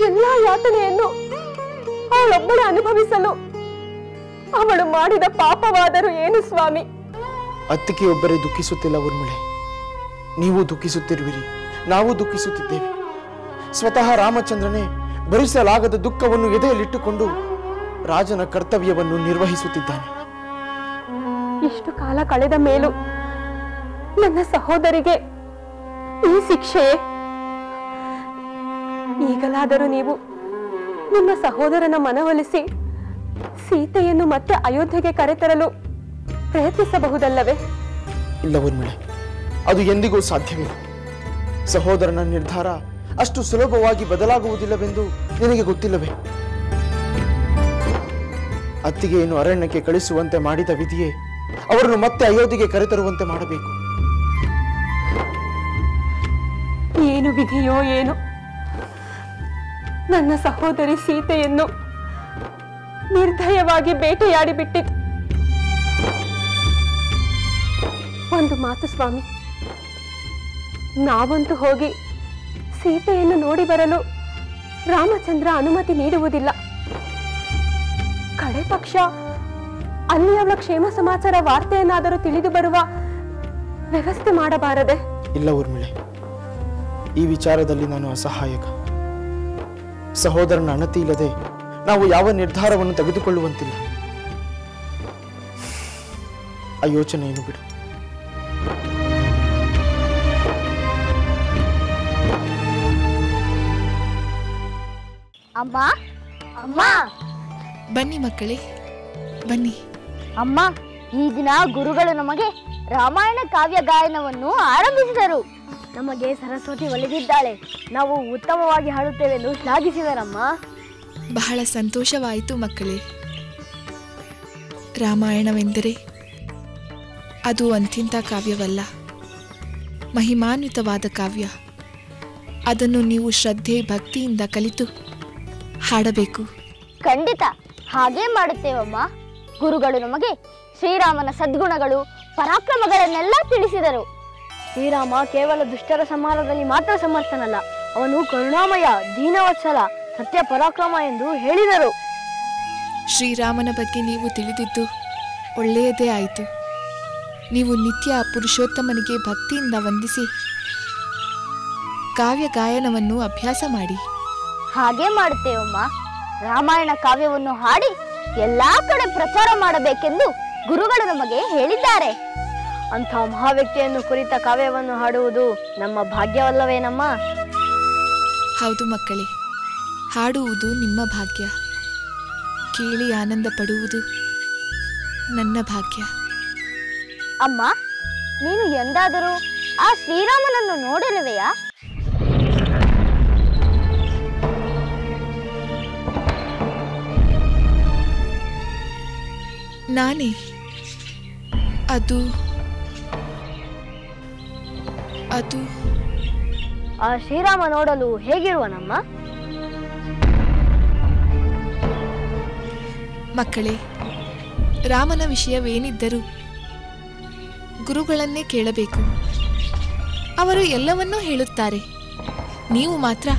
ಎಲ್ಲಾ ಯಾತನೆಯನ್ನು ಅವಳೊಬ್ಬಳು ಅನುಭವಿಸಲು ಅವಳು ಮಾಡಿದ ಪಾಪವಾದರೂ ಏನು ಸ್ವಾಮಿ? ಅತ್ತಿಗೆಯೊಬ್ಬರೇ ದುಃಖಿಸುತ್ತಿಲ್ಲ ಊರ್ಮಿಳೆ, ನೀವು ದುಃಖಿಸುತ್ತಿರುವಿರಿ, ನಾವು ದುಃಖಿಸುತ್ತಿದ್ದೇವೆ. ಸ್ವತಃ ರಾಮಚಂದ್ರನೇ ಭರಿಸಲಾಗದ ದುಃಖವನ್ನು ಎದೆಯಲ್ಲಿಟ್ಟುಕೊಂಡು ರಾಜನ ಕರ್ತವ್ಯವನ್ನು ನಿರ್ವಹಿಸುತ್ತಿದ್ದಾನೆ. ಇಷ್ಟು ಕಾಲ ಕಳೆದ ಮೇಲೂ ನನ್ನ ಸಹೋದರಿಗೆ ಈ ಶಿಕ್ಷೆಯೇ? ಈಗಲಾದರೂ ನೀವು ನಿಮ್ಮ ಸಹೋದರನ ಮನವೊಲಿಸಿ ಸೀತೆಯನ್ನು ಮತ್ತೆ ಅಯೋಧ್ಯೆಗೆ ಕರೆತರಲು ಪ್ರಯತ್ನಿಸಬಹುದಲ್ಲವೇ? ಇಲ್ಲ ಊರ್ಮಿಳೆ, ಅದು ಎಂದಿಗೂ ಸಾಧ್ಯವಿಲ್ಲ. ಸಹೋದರನ ನಿರ್ಧಾರ ಅಷ್ಟು ಸುಲಭವಾಗಿ ಬದಲಾಗುವುದಿಲ್ಲವೆಂದು ನಿನಗೆ ಗೊತ್ತಿಲ್ಲವೇ? ಅತ್ತಿಗೆಯನ್ನು ಅರಣ್ಯಕ್ಕೆ ಕಳಿಸುವಂತೆ ಮಾಡಿದ ವಿಧಿಯೇ ಅವರನ್ನು ಮತ್ತೆ ಅಯೋಧ್ಯೆಗೆ ಕರೆತರುವಂತೆ ಮಾಡಬೇಕು. ಏನು ವಿಧಿಯೋ ಏನು, ನನ್ನ ಸಹೋದರಿ ಸೀತೆಯನ್ನು ನಿರ್ದಯವಾಗಿ ಬೇಟೆಯಾಡಿ ಬಿಟ್ಟಿತು. ಒಂದು ಮಾತು ಸ್ವಾಮಿ, ನಾವಂತೂ ಹೋಗಿ ಸೀತೆಯನ್ನು ನೋಡಿ ಬರಲು ರಾಮಚಂದ್ರ ಅನುಮತಿ ನೀಡುವುದಿಲ್ಲ. ಕಡೆ ಪಕ್ಷ ಅಲ್ಲಿ ಅವಳ ಕ್ಷೇಮ ಸಮಾಚಾರ ವಾರ್ತೆಯನ್ನಾದರೂ ತಿಳಿದು ಬರುವ ವ್ಯವಸ್ಥೆ ಮಾಡಬಾರದೆ? ಇಲ್ಲ ಊರ್ಮಿಳೆ, ಈ ವಿಚಾರದಲ್ಲಿ ನಾನು ಅಸಹಾಯಕ. ಸಹೋದರನ ಅಣತಿ ಇಲ್ಲದೆ ನಾವು ಯಾವ ನಿರ್ಧಾರವನ್ನು ತೆಗೆದುಕೊಳ್ಳುವಂತಿಲ್ಲ. ಆ ಯೋಚನೆಯನ್ನು ಬಿಡು. ಅಮ್ಮ ಅಮ್ಮ, ಬನ್ನಿ ಮಕ್ಕಳೇ, ಬನ್ನಿ. ಅಮ್ಮ, ಈ ದಿನ ಗುರುಗಳು ನಮಗೆ ರಾಮಾಯಣ ಕಾವ್ಯ ಗಾಯನವನ್ನು ಆರಂಭಿಸಿದರು. ನಮಗೆ ಸರಸ್ವತಿ ಒಲಿದಿದ್ದಾಳೆ, ನಾವು ಉತ್ತಮವಾಗಿ ಹಾಡುತ್ತೇವೆಂದು ಶ್ಲಾಘಿಸಿದರಮ್ಮ. ಬಹಳ ಸಂತೋಷವಾಯಿತು ಮಕ್ಕಳೇ. ರಾಮಾಯಣವೆಂದರೆ ಅದು ಅಂತ್ಯಂತ ಕಾವ್ಯವಲ್ಲ, ಮಹಿಮಾನ್ವಿತವಾದ ಕಾವ್ಯ. ಅದನ್ನು ನೀವು ಶ್ರದ್ಧೆ ಭಕ್ತಿಯಿಂದ ಕಲಿತು ಹಾಡಬೇಕು. ಖಂಡಿತ ಹಾಗೇ ಮಾಡುತ್ತೇವಮ್ಮ. ಗುರುಗಳು ನಮಗೆ ಶ್ರೀರಾಮನ ಸದ್ಗುಣಗಳು ಪರಾಕ್ರಮಗಳನ್ನೆಲ್ಲ ತಿಳಿಸಿದರು. ಶ್ರೀರಾಮ ಕೇವಲ ದುಷ್ಟರ ಸಂಹಾರದಲ್ಲಿ ಮಾತ್ರ ಸಮರ್ಥನಲ್ಲ, ಅವನು ಕರುಣಾಮಯ, ದೀನವತ್ಸಲ, ಸತ್ಯ ಪರಾಕ್ರಮ ಎಂದು ಹೇಳಿದರು. ಶ್ರೀರಾಮನ ಬಗ್ಗೆ ನೀವು ತಿಳಿದಿದ್ದು ಒಳ್ಳೆಯದೇ ಆಯಿತು. ನೀವು ನಿತ್ಯ ಪುರುಷೋತ್ತಮನಿಗೆ ಭಕ್ತಿಯಿಂದ ವಂದಿಸಿ ಕಾವ್ಯ ಗಾಯನವನ್ನು ಅಭ್ಯಾಸ ಮಾಡಿ. ಹಾಗೇ ಮಾಡುತ್ತೇವಮ್ಮ. ರಾಮಾಯಣ ಕಾವ್ಯವನ್ನು ಹಾಡಿ ಎಲ್ಲಾ ಕಡೆ ಪ್ರಚಾರ ಮಾಡಬೇಕೆಂದು ಗುರುಗಳು ನಮಗೆ ಹೇಳಿದ್ದಾರೆ. ಅಂಥ ಮಹಾವ್ಯಕ್ತಿಯನ್ನು ಕುರಿತ ಕಾವ್ಯವನ್ನು ಹಾಡುವುದು ನಮ್ಮ ಭಾಗ್ಯವಲ್ಲವೇನಮ್ಮ? ಹೌದು ಮಕ್ಕಳೇ, ಹಾಡುವುದು ನಿಮ್ಮ ಭಾಗ್ಯ, ಕೇಳಿ ಆನಂದ ಪಡುವುದು ನನ್ನ ಭಾಗ್ಯ. ಅಮ್ಮ, ನೀನು ಎಂದಾದರೂ ಆ ಶ್ರೀರಾಮನನ್ನು ನೋಡಿರುವೆಯಾ? ನಾನೇ? ಅದು ಅದು ಆ ಶ್ರೀರಾಮ ನೋಡಲು ಹೇಗಿರುವನಮ್ಮ? ಮಕ್ಕಳೇ, ರಾಮನ ವಿಷಯವೇನಿದ್ದರೂ ಗುರುಗಳನ್ನೇ ಕೇಳಬೇಕು. ಅವರು ಎಲ್ಲವನ್ನೂ ಹೇಳುತ್ತಾರೆ. ನೀವು ಮಾತ್ರ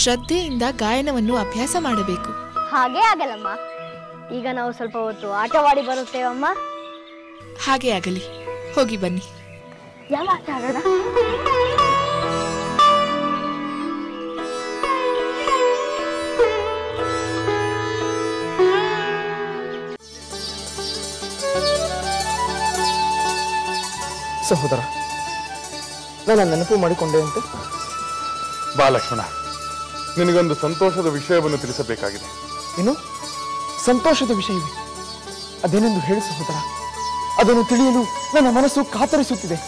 ಶ್ರದ್ಧೆಯಿಂದ ಗಾಯನವನ್ನು ಅಭ್ಯಾಸ ಮಾಡಬೇಕು. ಹಾಗೇ ಆಗಲಮ್ಮ. ಈಗ ನಾವು ಸ್ವಲ್ಪ ಹೊತ್ತು ಆಟವಾಡಿ ಬರುತ್ತೇವಮ್ಮ. ಹಾಗೆ ಆಗಲಿ, ಹೋಗಿ ಬನ್ನಿ. ಯಾವ ಆಟ ಆಡೋಣ? ಸಹೋದರ, ನನ್ನ ನೆನಪು ಮಾಡಿಕೊಂಡೆ ಅಂತೆ. ಬಾ ಲಕ್ಷ್ಮಣ, ನಿನಗೊಂದು ಸಂತೋಷದ ವಿಷಯವನ್ನು ತಿಳಿಸಬೇಕಾಗಿದೆ. ಏನು ಸಂತೋಷದ ವಿಷಯವೇ? ಅದೇನೆಂದು ಹೇಳಿ ಸಹೋದರ, ಅದನ್ನು ತಿಳಿಯಲು ನನ್ನ ಮನಸ್ಸು ಕಾತರಿಸುತ್ತಿದೆ.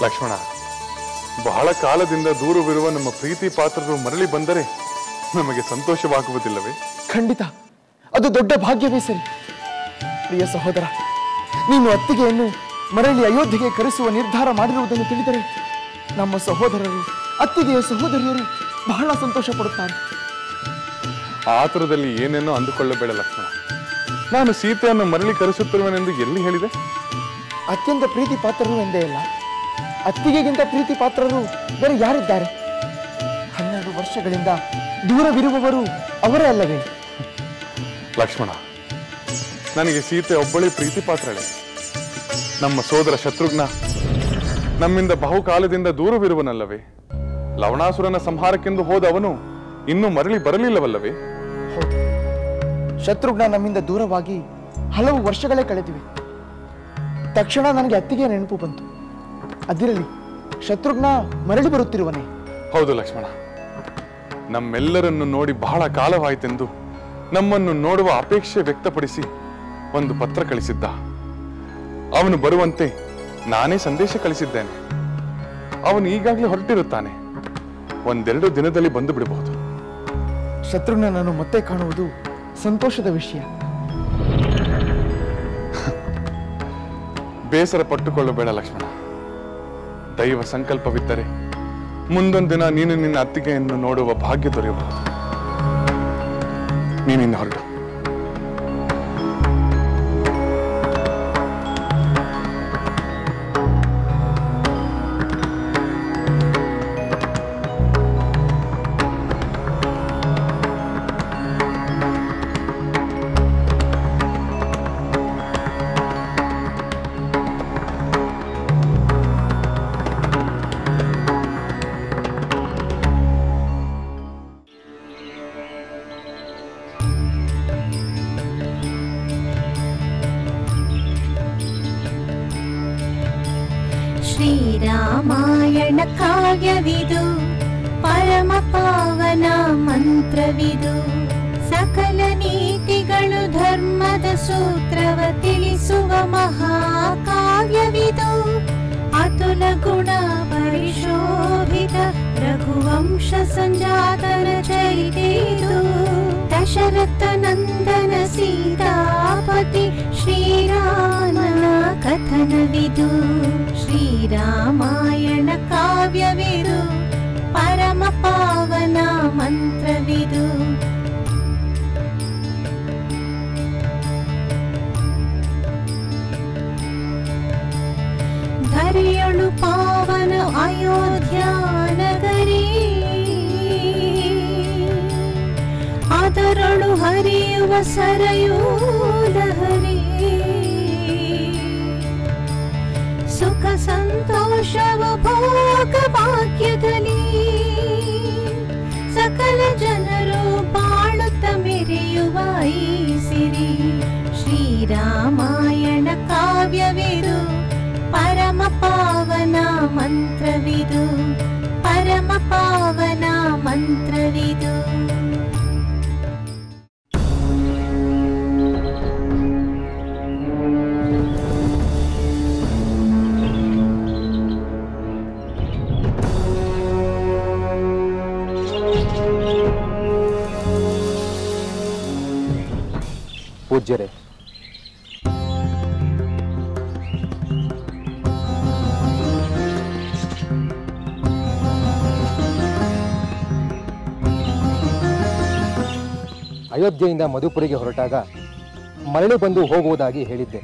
ಲಕ್ಷ್ಮಣ, ಬಹಳ ಕಾಲದಿಂದ ದೂರವಿರುವ ನಮ್ಮ ಪ್ರೀತಿ ಪಾತ್ರರು ಮರಳಿ ಬಂದರೆ ನಮಗೆ ಸಂತೋಷವಾಗುವುದಿಲ್ಲವೇ? ಖಂಡಿತ ಅದು ದೊಡ್ಡ ಭಾಗ್ಯವೇ ಸರಿ. ಪ್ರಿಯ ಸಹೋದರ, ನೀನು ಅತ್ತಿಗೆಯನ್ನು ಮರಳಿ ಅಯೋಧ್ಯೆಗೆ ಕರೆಸುವ ನಿರ್ಧಾರ ಮಾಡಿರುವುದನ್ನು ತಿಳಿದರೆ ನಮ್ಮ ಸಹೋದರರು, ಅತ್ತಿಗೆಯ ಸಹೋದರಿಯರು ಬಹಳ ಸಂತೋಷ ಪಡುತ್ತಾರೆ. ಆತುರದಲ್ಲಿ ಏನೇನೋ ಅಂದುಕೊಳ್ಳಬೇಡ ಲಕ್ಷ್ಮಣ. ನಾನು ಸೀತೆಯನ್ನು ಮರಳಿ ಕರೆಸುತ್ತಿರುವೆನೆಂದು ಎಲ್ಲಿ ಹೇಳಿದೆ? ಅತ್ಯಂತ ಪ್ರೀತಿ ಪಾತ್ರರು ಎಂದೇ ಅಲ್ಲ, ಅತ್ತಿಗೆಗಿಂತ ಪ್ರೀತಿ ಪಾತ್ರರು ಬೇರೆ ಯಾರಿದ್ದಾರೆ? 12 ವರ್ಷಗಳಿಂದ ದೂರವಿರುವವರು ಅವರೇ ಅಲ್ಲವೇ? ಲಕ್ಷ್ಮಣ, ನನಗೆ ಸೀತೆ ಒಬ್ಬಳೇ ಪ್ರೀತಿ ಪಾತ್ರಳೆ. ನಮ್ಮ ಸೋದರ ಶತ್ರುಘ್ನ ನಮ್ಮಿಂದ ಬಹುಕಾಲದಿಂದ ದೂರವಿರುವನಲ್ಲವೇ? ಲವಣಾಸುರನ ಸಂಹಾರಕ್ಕೆಂದು ಹೋದ ಅವನು ಇನ್ನೂ ಮರಳಿ ಬರಲಿಲ್ಲವಲ್ಲವೇ? ಹೌದು, ಶತ್ರುಘ್ನ ನಮ್ಮಿಂದ ದೂರವಾಗಿ ಹಲವು ವರ್ಷಗಳೇ ಕಳೆದಿವೆ. ತಕ್ಷಣ ನನಗೆ ಅತ್ತಿಗೆ ನೆನಪು ಬಂತು. ಅದಿರಲಿ, ಶತ್ರುಘ್ನ ಮರಳಿ ಬರುತ್ತಿರುವನೇ? ಹೌದು ಲಕ್ಷ್ಮಣ, ನಮ್ಮೆಲ್ಲರನ್ನು ನೋಡಿ ಬಹಳ ಕಾಲವಾಯಿತೆಂದು ನಮ್ಮನ್ನು ನೋಡುವ ಅಪೇಕ್ಷೆ ವ್ಯಕ್ತಪಡಿಸಿ ಒಂದು ಪತ್ರ ಕಳಿಸಿದ್ದ. ಅವನು ಬರುವಂತೆ ನಾನೇ ಸಂದೇಶ ಕಳಿಸಿದ್ದೇನೆ. ಅವನು ಈಗಾಗಲೇ ಹೊರಟಿರುತ್ತಾನೆ. 1-2 ದಿನದಲ್ಲಿ ಬಂದು ಬಿಡಬಹುದು. ಶತ್ರುಘ್ನನನ್ನು ಮತ್ತೆ ಕಾಣುವುದು ಸಂತೋಷದ ವಿಷಯ. ಬೇಸರ ಪಟ್ಟುಕೊಳ್ಳಬೇಡ ಲಕ್ಷ್ಮಣ. ದೈವ ಸಂಕಲ್ಪವಿದ್ದರೆ ಮುಂದೊಂದು ದಿನ ನೀನು ನಿನ್ನ ಅತ್ತಿಗೆಯನ್ನು ನೋಡುವ ಭಾಗ್ಯ ದೊರೆಯಬಹುದು. ನೀನಿನ್ನು ಹೊರಡು. ಶ್ರೀರಾಮಾಯಣ ಕಾವ್ಯವಿದು, ಪರಮ ಪಾವನ ಮಂತ್ರವಿದು. ಸಕಲ ನೀತಿಗಳು ಧರ್ಮದ ಸೂತ್ರವ ತಿಳಿಸುವ ಮಹಾಕಾವ್ಯವಿದು. ಅತುಲ ಗುಣ ಪರಿಶೋಭಿತ ರಘುವಂಶ ಸಂಜಾತನ ಚರಿತೆಯಿದು. ದಶರಥ ನಂದನ ಸೀತಾಪತಿ ಶ್ರೀರಾಮನ ಕಥನವಿದು. ಶ್ರೀರಾಮಾಯಣ ಕಾವ್ಯವಿದು, ಪರಮ ಪಾವನ ಮಂತ್ರವಿದು. ಧರೆಯೊಳು ಪಾವನ ಅಯೋಧ್ಯ ನಗರಿ, ಅದರೊಳು ಹರಿಯುವ ಸರಯೂ ಲಹರಿ. ಸುಖ ಸಂತೋಷವ ಭೋಗ ಭಾಗ್ಯದಲ್ಲಿ ಸಕಲ ಜನರು ಬಾಳುತ್ತ ಮೆರೆಯುವ ಈ ಸಿರಿ. ಶ್ರೀರಾಮಾಯಣ ಕಾವ್ಯವಿದು, ಪರಮ ಪಾವನ ಮಂತ್ರವಿದು. ಪರಮ ಪಾವನ ಮಂತ್ರವಿದು. ಪೂಜ್ಯರೇ, ಅಯೋಧ್ಯೆಯಿಂದ ಮಧುಪುರಿಗೆ ಹೊರಟಾಗ ಮರಳಿ ಬಂದು ಹೋಗುವುದಾಗಿ ಹೇಳಿದ್ದೆ.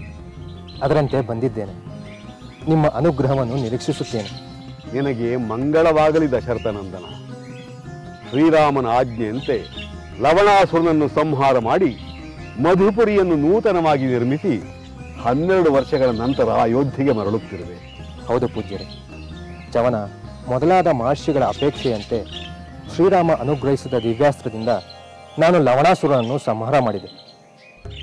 ಅದರಂತೆ ಬಂದಿದ್ದೇನೆ. ನಿಮ್ಮ ಅನುಗ್ರಹವನ್ನು ನಿರೀಕ್ಷಿಸುತ್ತೇನೆ. ನಿನಗೆ ಮಂಗಳವಾಗಲಿ ದಶರಥನಂದನ. ಶ್ರೀರಾಮನ ಆಜ್ಞೆಯಂತೆ ಲವಣಾಸುರನನ್ನು ಸಂಹಾರ ಮಾಡಿ ಮಧುಪುರಿಯನ್ನು ನೂತನವಾಗಿ ನಿರ್ಮಿಸಿ 12 ವರ್ಷಗಳ ನಂತರ ಅಯೋಧ್ಯೆಗೆ ಮರಳುತ್ತಿರುವೆ. ಹೌದು ಪೂಜ್ಯರೇ. ಚವನ ಮೊದಲಾದ ಮಹರ್ಷಿಗಳ ಅಪೇಕ್ಷೆಯಂತೆ ಶ್ರೀರಾಮ ಅನುಗ್ರಹಿಸಿದ ದಿವ್ಯಾಸ್ತ್ರದಿಂದ ನಾನು ಲವಣಾಸುರನನ್ನು ಸಂಹಾರ ಮಾಡಿದೆ.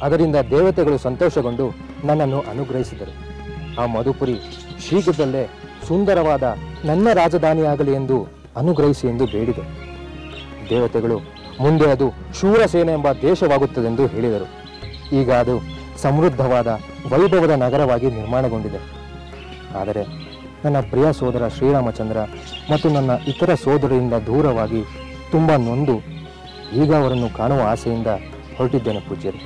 ಅದರಿಂದ ದೇವತೆಗಳು ಸಂತೋಷಗೊಂಡು ನನ್ನನ್ನು ಅನುಗ್ರಹಿಸಿದರು. ಆ ಮಧುಪುರಿ ಶೀಘ್ರದಲ್ಲೇ ಸುಂದರವಾದ ನನ್ನ ರಾಜಧಾನಿಯಾಗಲಿ ಎಂದು ಅನುಗ್ರಹಿಸಿ ಎಂದು ಬೇಡಿದೆ. ದೇವತೆಗಳು ಮುಂದೆ ಅದು ಶೂರಸೇನೆ ಎಂಬ ದೇಶವಾಗುತ್ತದೆಂದು ಹೇಳಿದರು. ಈಗ ಅದು ಸಮೃದ್ಧವಾದ ವೈಭವದ ನಗರವಾಗಿ ನಿರ್ಮಾಣಗೊಂಡಿದೆ. ಆದರೆ ನನ್ನ ಪ್ರಿಯ ಸೋದರ ಶ್ರೀರಾಮಚಂದ್ರ ಮತ್ತು ನನ್ನ ಇತರ ಸೋದರರಿಂದ ದೂರವಾಗಿ ತುಂಬ ನೊಂದು ಈಗ ಅವರನ್ನು ಕಾಣುವ ಆಸೆಯಿಂದ ಹೊರಟಿದ್ದೇನೆ ಪೂಜ್ಯರೇ.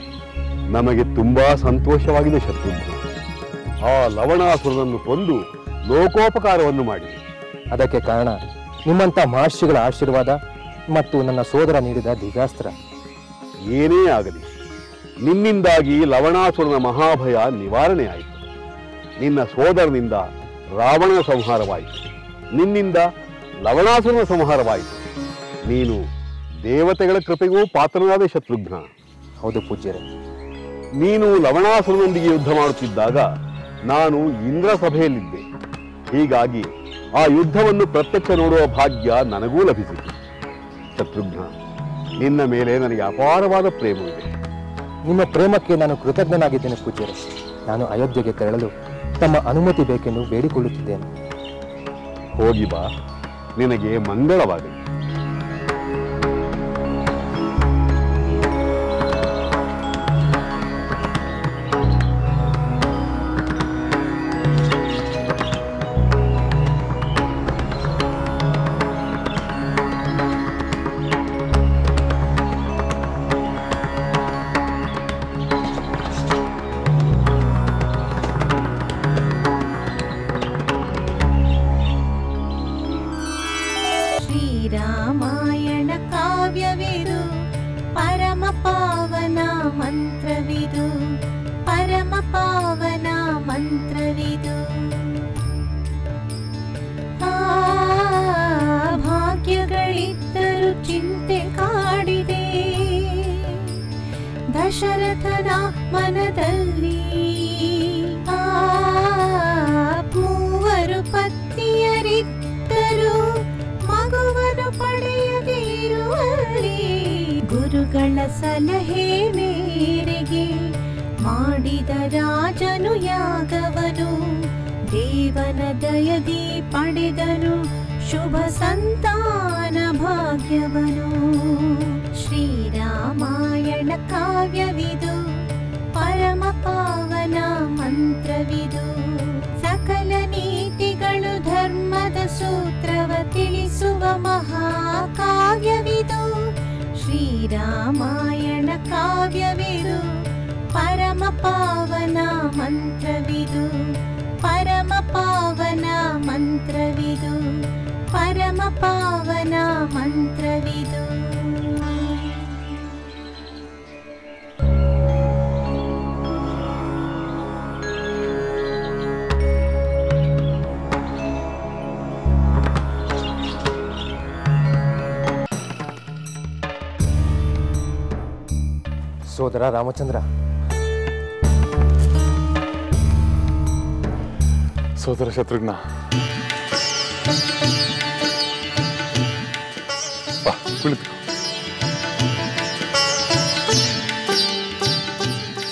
ನಮಗೆ ತುಂಬಾ ಸಂತೋಷವಾಗಿದೆ ಶತ್ರುಘ್ನ. ಆ ಲವಣಾಸುರನನ್ನು ಕೊಂದು ಲೋಕೋಪಕಾರವನ್ನು ಮಾಡಿ. ಅದಕ್ಕೆ ಕಾರಣ ನಿಮ್ಮಂಥ ಮಹರ್ಷಿಗಳ ಆಶೀರ್ವಾದ ಮತ್ತು ನನ್ನ ಸೋದರ ನೀಡಿದ ದಿವ್ಯಾಸ್ತ್ರ. ಏನೇ ಆಗಲಿ, ನಿನ್ನಿಂದಾಗಿ ಲವಣಾಸುರನ ಮಹಾಭಯ ನಿವಾರಣೆ ಆಯಿತು. ನಿನ್ನ ಸೋದರನಿಂದ ರಾವಣನ ಸಂಹಾರವಾಯಿತು, ನಿನ್ನಿಂದ ಲವಣಾಸುರನ ಸಂಹಾರವಾಯಿತು. ನೀನು ದೇವತೆಗಳ ಕೃಪೆಗೂ ಪಾತ್ರನಾದ ಶತ್ರುಘ್ನ. ಹೌದು ಪೂಜ್ಯರೇ. ನೀನು ಲವಣಾಸುರನೊಂದಿಗೆ ಯುದ್ಧ ಮಾಡುತ್ತಿದ್ದಾಗ ನಾನು ಇಂದ್ರ ಸಭೆಯಲ್ಲಿದ್ದೆ. ಹೀಗಾಗಿ ಆ ಯುದ್ಧವನ್ನು ಪ್ರತ್ಯಕ್ಷ ನೋಡುವ ಭಾಗ್ಯ ನನಗೂ ಲಭಿಸಿತು. ಶತ್ರುಘ್ನ, ನಿನ್ನ ಮೇಲೆ ನನಗೆ ಅಪಾರವಾದ ಪ್ರೇಮವಿದೆ. ನಿಮ್ಮ ಪ್ರೇಮಕ್ಕೆ ನಾನು ಕೃತಜ್ಞನಾಗಿದ್ದೇನೆ ಪೂಜ್ಯರೇ. ನಾನು ಅಯೋಧ್ಯೆಗೆ ತೆರಳಲು ತಮ್ಮ ಅನುಮತಿ ಬೇಕೆಂದು ಬೇಡಿಕೊಳ್ಳುತ್ತಿದ್ದೇನೆ. ಹೋಗಿ ಬಾ, ನಿನಗೆ ಮಂಗಳವಾಗಲಿ. ಶ್ರೀರಾಮಾಯಣ ಕಾವ್ಯವಿದು ಪರಮ ಪಾವನ ಮಂತ್ರವಿದು, ಪರಮ ಪಾವನ ಮಂತ್ರವಿದು. ಭಾಗ್ಯಗಳಿದ್ದರೂ ಚಿಂತೆ ಕಾಡಿದೆ ದಶರಥನ ಮನದಲ್ಲಿ. ಮೂವರು ಪತ್ನಿಯರಿದ್ದರು ಮಗುವನ್ನು ಪಡೆಯದಿರುವಲ್ಲಿ, ಗುರುಗಳ ಸಲಹೆ ಮೇರೆಗೆ ಮಾಡಿದ ರಾಜನು ಯಾಗವನು, ದೇವನ ದಯದಿ ಪಡೆದನು ಶುಭ ಸಂತಾನ ಭಾಗ್ಯವನು. ಶ್ರೀರಾಮಾಯಣ ಕಾವ್ಯವಿದು ಪರಮ ಪಾವನ ಮಂತ್ರವಿದು, ಸಕಲ ನೀತಿಗಳು ಧರ್ಮದ ಸೂತ್ರವ ತಿಳಿಸುವ ಮಹಾಕಾವ್ಯವಿದು. ಶ್ರೀರಾಮಾಯಣ ಕಾವ್ಯವಿದು ಪರಮ ಪಾವನ ಮಂತ್ರವಿದು, ಪರಮ ಪಾವನ ಮಂತ್ರವಿದು, ಪರಮ ಪಾವನ ಮಂತ್ರವಿದು. ಸೋದರ ರಾಮಚಂದ್ರ, ಸೋದರ ಶತ್ರುಘ್ನ, ಬಾ ಕುಳಿತು.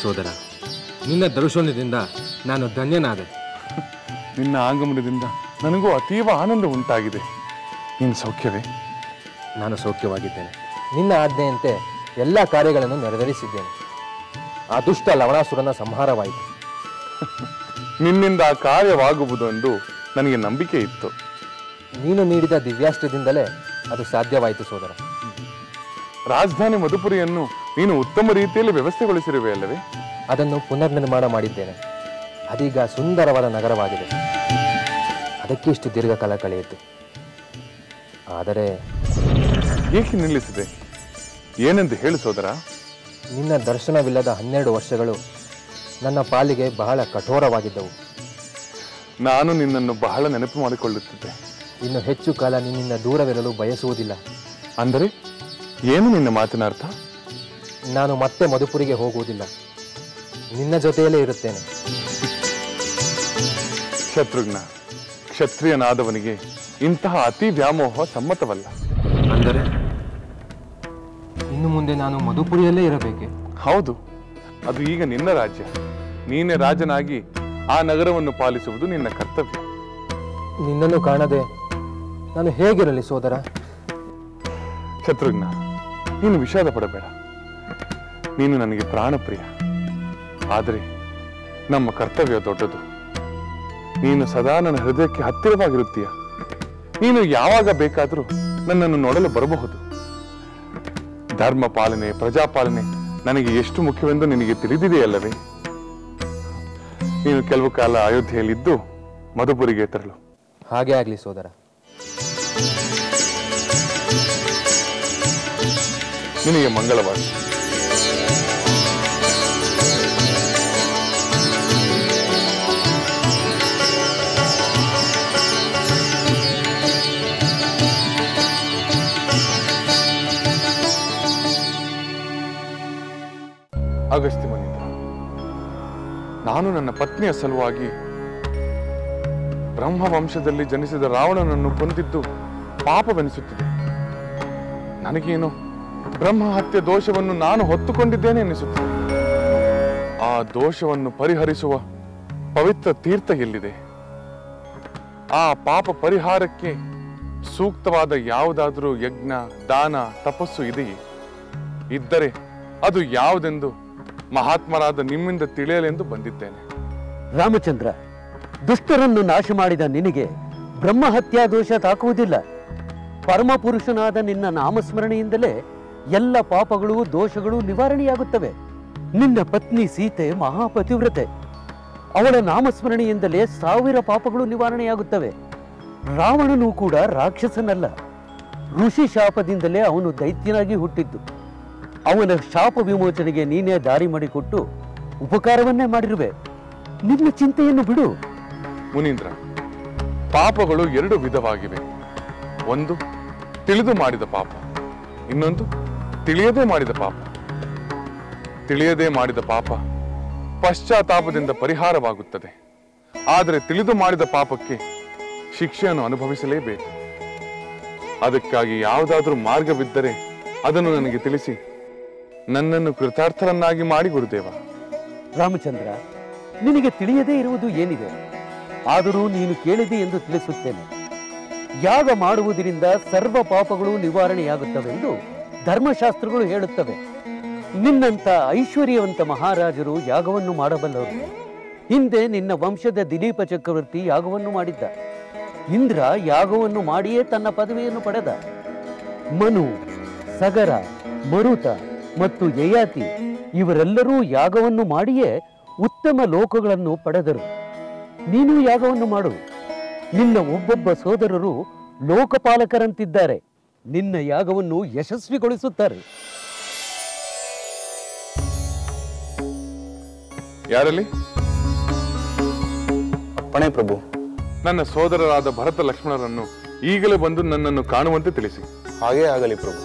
ಸೋದರ, ನಿನ್ನ ದರ್ಶನದಿಂದ ನಾನು ಧನ್ಯನಾದೆ. ನಿನ್ನ ಆಗಮನದಿಂದ ನನಗೂ ಅತೀವ ಆನಂದ ಉಂಟಾಗಿದೆ. ನೀನು ಸೌಖ್ಯವೇ? ನಾನು ಸೌಖ್ಯವಾಗಿದ್ದೇನೆ. ನಿನ್ನ ಆಜ್ಞೆಯಂತೆ ಎಲ್ಲ ಕಾರ್ಯಗಳನ್ನು ನೆರವೇರಿಸಿದ್ದೇನೆ. ಆ ದುಷ್ಟ ಲವಣಾಸುರನ ಸಂಹಾರವಾಯಿತು. ನಿನ್ನಿಂದ ಆ ಕಾರ್ಯವಾಗುವುದು ಎಂದು ನನಗೆ ನಂಬಿಕೆ ಇತ್ತು. ನೀನು ನೀಡಿದ ದಿವ್ಯಾಸ್ತ್ರದಿಂದಲೇ ಅದು ಸಾಧ್ಯವಾಯಿತು ಸೋದರ. ರಾಜಧಾನಿ ಮಧುಪುರಿಯನ್ನು ನೀನು ಉತ್ತಮ ರೀತಿಯಲ್ಲಿ ವ್ಯವಸ್ಥೆಗೊಳಿಸಿರುವೆ ಅಲ್ಲವೇ? ಅದನ್ನು ಪುನರ್ನಿರ್ಮಾಣ ಮಾಡಿದ್ದೇನೆ. ಅದೀಗ ಸುಂದರವಾದ ನಗರವಾಗಿದೆ. ಅದಕ್ಕೆ ಇಷ್ಟು ದೀರ್ಘಕಾಲ ಕಳೆಯಿತು. ಆದರೆ ಏಕೆ ನಿಲ್ಲಿಸಿದೆ? ಏನೆಂದು ಹೇಳು ಸೋದರ. ನಿನ್ನ ದರ್ಶನವಿಲ್ಲದ 12 ವರ್ಷಗಳು ನನ್ನ ಪಾಲಿಗೆ ಬಹಳ ಕಠೋರವಾಗಿದ್ದವು. ನಾನು ನಿನ್ನನ್ನು ಬಹಳ ನೆನಪು ಮಾಡಿಕೊಳ್ಳುತ್ತಿದ್ದೆ. ಇನ್ನು ಹೆಚ್ಚು ಕಾಲ ನಿನ್ನಿಂದ ದೂರವಿರಲು ಬಯಸುವುದಿಲ್ಲ. ಅಂದರೆ ಏನು ನಿನ್ನ ಮಾತಿನ ಅರ್ಥ? ನಾನು ಮತ್ತೆ ಮಧುಪುರಿಗೆ ಹೋಗುವುದಿಲ್ಲ. ನಿನ್ನ ಜೊತೆಯಲ್ಲೇ ಇರುತ್ತೇನೆ. ಶತ್ರುಘ್ನ, ಕ್ಷತ್ರಿಯನಾದವನಿಗೆ ಇಂತಹ ಅತಿ ವ್ಯಾಮೋಹ ಸಮ್ಮತವಲ್ಲ. ಅಂದರೆ ಇನ್ನು ಮುಂದೆ ನಾನು ಮಧುಪುರಿಯಲ್ಲೇ ಇರಬೇಕೆ? ಹೌದು, ಅದು ಈಗ ನಿನ್ನ ರಾಜ್ಯ. ನೀನೇ ರಾಜನಾಗಿ ಆ ನಗರವನ್ನು ಪಾಲಿಸುವುದು ನಿನ್ನ ಕರ್ತವ್ಯ. ನಿನ್ನನ್ನು ಕಾಣದೆ ನಾನು ಹೇಗಿರಲಿ ಸೋದರ? ಶತ್ರುಘ್ನ, ನೀನು ವಿಷಾದ ಪಡಬೇಡ. ನೀನು ನನಗೆ ಪ್ರಾಣಪ್ರಿಯ. ಆದರೆ ನಮ್ಮ ಕರ್ತವ್ಯ ದೊಡ್ಡದು. ನೀನು ಸದಾ ನನ್ನ ಹೃದಯಕ್ಕೆ ಹತ್ತಿರವಾಗಿರುತ್ತೀಯ. ನೀನು ಯಾವಾಗ ಬೇಕಾದರೂ ನನ್ನನ್ನು ನೋಡಲು ಬರಬಹುದು. ಧರ್ಮ ಪಾಲನೆ, ಪ್ರಜಾಪಾಲನೆ ನನಗೆ ಎಷ್ಟು ಮುಖ್ಯವೆಂದು ನಿನಗೆ ತಿಳಿದಿದೆಯಲ್ಲವೇ? ನೀನು ಕೆಲವು ಕಾಲ ಅಯೋಧ್ಯೆಯಲ್ಲಿದ್ದು ಮಧುಪುರಿಗೆ ತೆರಳು. ಹಾಗೆ ಆಗಲಿ ಸೋದರ. ನಿನಗೆ ಮಂಗಳವಾಗಲಿ. ಅಗಸ್ತ್ಯ ಮುನೀಂದ್ರ, ನಾನು ನನ್ನ ಪತ್ನಿಯ ಸಲುವಾಗಿ ಬ್ರಹ್ಮವಂಶದಲ್ಲಿ ಜನಿಸಿದ ರಾವಣನನ್ನು ಕೊಂದಿದ್ದು ಪಾಪವೆನಿಸುತ್ತಿದೆ. ನನಗೇನು ಬ್ರಹ್ಮ ಹತ್ಯೆ ದೋಷವನ್ನು ನಾನು ಹೊತ್ತುಕೊಂಡಿದ್ದೇನೆ ಎನಿಸುತ್ತದೆ. ಆ ದೋಷವನ್ನು ಪರಿಹರಿಸುವ ಪವಿತ್ರ ತೀರ್ಥ ಎಲ್ಲಿದೆ? ಆ ಪಾಪ ಪರಿಹಾರಕ್ಕೆ ಸೂಕ್ತವಾದ ಯಾವುದಾದರೂ ಯಜ್ಞ, ದಾನ, ತಪಸ್ಸು ಇದೆಯೇ? ಇದ್ದರೆ ಅದು ಯಾವುದೆಂದು ಮಹಾತ್ಮರಾದ ನಿಮ್ಮಿಂದ ತಿಳಿಯಲೆಂದು ಬಂದಿದ್ದೇನೆ. ರಾಮಚಂದ್ರ, ದುಷ್ಟರನ್ನು ನಾಶ ಮಾಡಿದ ನಿನಗೆ ಬ್ರಹ್ಮಹತ್ಯಾ ದೋಷ ತಾಕುವುದಿಲ್ಲ. ಪರಮಪುರುಷನಾದ ನಿನ್ನ ನಾಮಸ್ಮರಣೆಯಿಂದಲೇ ಎಲ್ಲ ಪಾಪಗಳು, ದೋಷಗಳು ನಿವಾರಣೆಯಾಗುತ್ತವೆ. ನಿನ್ನ ಪತ್ನಿ ಸೀತೆ ಮಹಾಪತಿವ್ರತೆ. ಅವಳ ನಾಮಸ್ಮರಣೆಯಿಂದಲೇ 1000 ಪಾಪಗಳು ನಿವಾರಣೆಯಾಗುತ್ತವೆ. ರಾವಣನೂ ಕೂಡ ರಾಕ್ಷಸನಲ್ಲ. ಋಷಿ ಶಾಪದಿಂದಲೇ ಅವನು ದೈತ್ಯನಾಗಿ ಹುಟ್ಟಿದ್ದು. ಅವನ ಶಾಪ ವಿಮೋಚನೆಗೆ ನೀನೇ ದಾರಿ ಮಾಡಿಕೊಟ್ಟು ಉಪಕಾರವನ್ನೇ ಮಾಡಿರುವೆ. ನಿನ್ನ ಚಿಂತೆಯನ್ನು ಬಿಡು. ಮುನೀಂದ್ರ, ಪಾಪಗಳು 2 ವಿಧವಾಗಿವೆ. ಒಂದು ತಿಳಿದು ಮಾಡಿದ ಪಾಪ, ಇನ್ನೊಂದು ತಿಳಿಯದೆ ಮಾಡಿದ ಪಾಪ. ತಿಳಿಯದೆ ಮಾಡಿದ ಪಾಪ ಪಶ್ಚಾತ್ತಾಪದಿಂದ ಪರಿಹಾರವಾಗುತ್ತದೆ. ಆದರೆ ತಿಳಿದು ಮಾಡಿದ ಪಾಪಕ್ಕೆ ಶಿಕ್ಷೆಯನ್ನು ಅನುಭವಿಸಲೇಬೇಕು. ಅದಕ್ಕಾಗಿ ಯಾವುದಾದ್ರೂ ಮಾರ್ಗವಿದ್ದರೆ ಅದನ್ನು ನನಗೆ ತಿಳಿಸಿ ನನ್ನನ್ನು ಕೃತಾರ್ಥರನ್ನಾಗಿ ಮಾಡಿ ಗುರುದೇವ. ರಾಮಚಂದ್ರ, ನಿನಗೆ ತಿಳಿಯದೇ ಇರುವುದು ಏನಿದೆ? ಆದರೂ ನೀನು ಕೇಳಿದೆ ಎಂದು ತಿಳಿಸುತ್ತೇನೆ. ಯಾಗ ಮಾಡುವುದರಿಂದ ಸರ್ವ ಪಾಪಗಳು ನಿವಾರಣೆಯಾಗುತ್ತವೆಂದು ಧರ್ಮಶಾಸ್ತ್ರಗಳು ಹೇಳುತ್ತವೆ. ನಿನ್ನಂತ ಐಶ್ವರ್ಯವಂತ ಮಹಾರಾಜರು ಯಾಗವನ್ನು ಮಾಡಬಲ್ಲರು. ಹಿಂದೆ ನಿನ್ನ ವಂಶದ ದಿಲೀಪ ಚಕ್ರವರ್ತಿ ಯಾಗವನ್ನು ಮಾಡಿದ್ದ. ಇಂದ್ರ ಯಾಗವನ್ನು ಮಾಡಿಯೇ ತನ್ನ ಪದವಿಯನ್ನು ಪಡೆದ. ಮನು, ಸಗರ, ಮರುತ ಮತ್ತು ಯಯಾತಿ ಇವರೆಲ್ಲರೂ ಯಾಗವನ್ನು ಮಾಡಿಯೇ ಉತ್ತಮ ಲೋಕಗಳನ್ನು ಪಡೆದರು. ನೀನು ಯಾಗವನ್ನು ಮಾಡು. ನಿನ್ನ ಒಬ್ಬೊಬ್ಬ ಸೋದರರು ಲೋಕಪಾಲಕರಂತಿದ್ದಾರೆ. ನಿನ್ನ ಯಾಗವನ್ನು ಯಶಸ್ವಿಗೊಳಿಸುತ್ತಾರೆ. ಯಾರಲ್ಲಿ? ಅಪ್ಪಣೆ ಪ್ರಭು. ನನ್ನ ಸೋದರರಾದ ಭರತ ಲಕ್ಷ್ಮಣರನ್ನು ಈಗಲೇ ಬಂದು ನನ್ನನ್ನು ಕಾಣುವಂತೆ ತಿಳಿಸಿ. ಹಾಗೇ ಆಗಲಿ ಪ್ರಭು.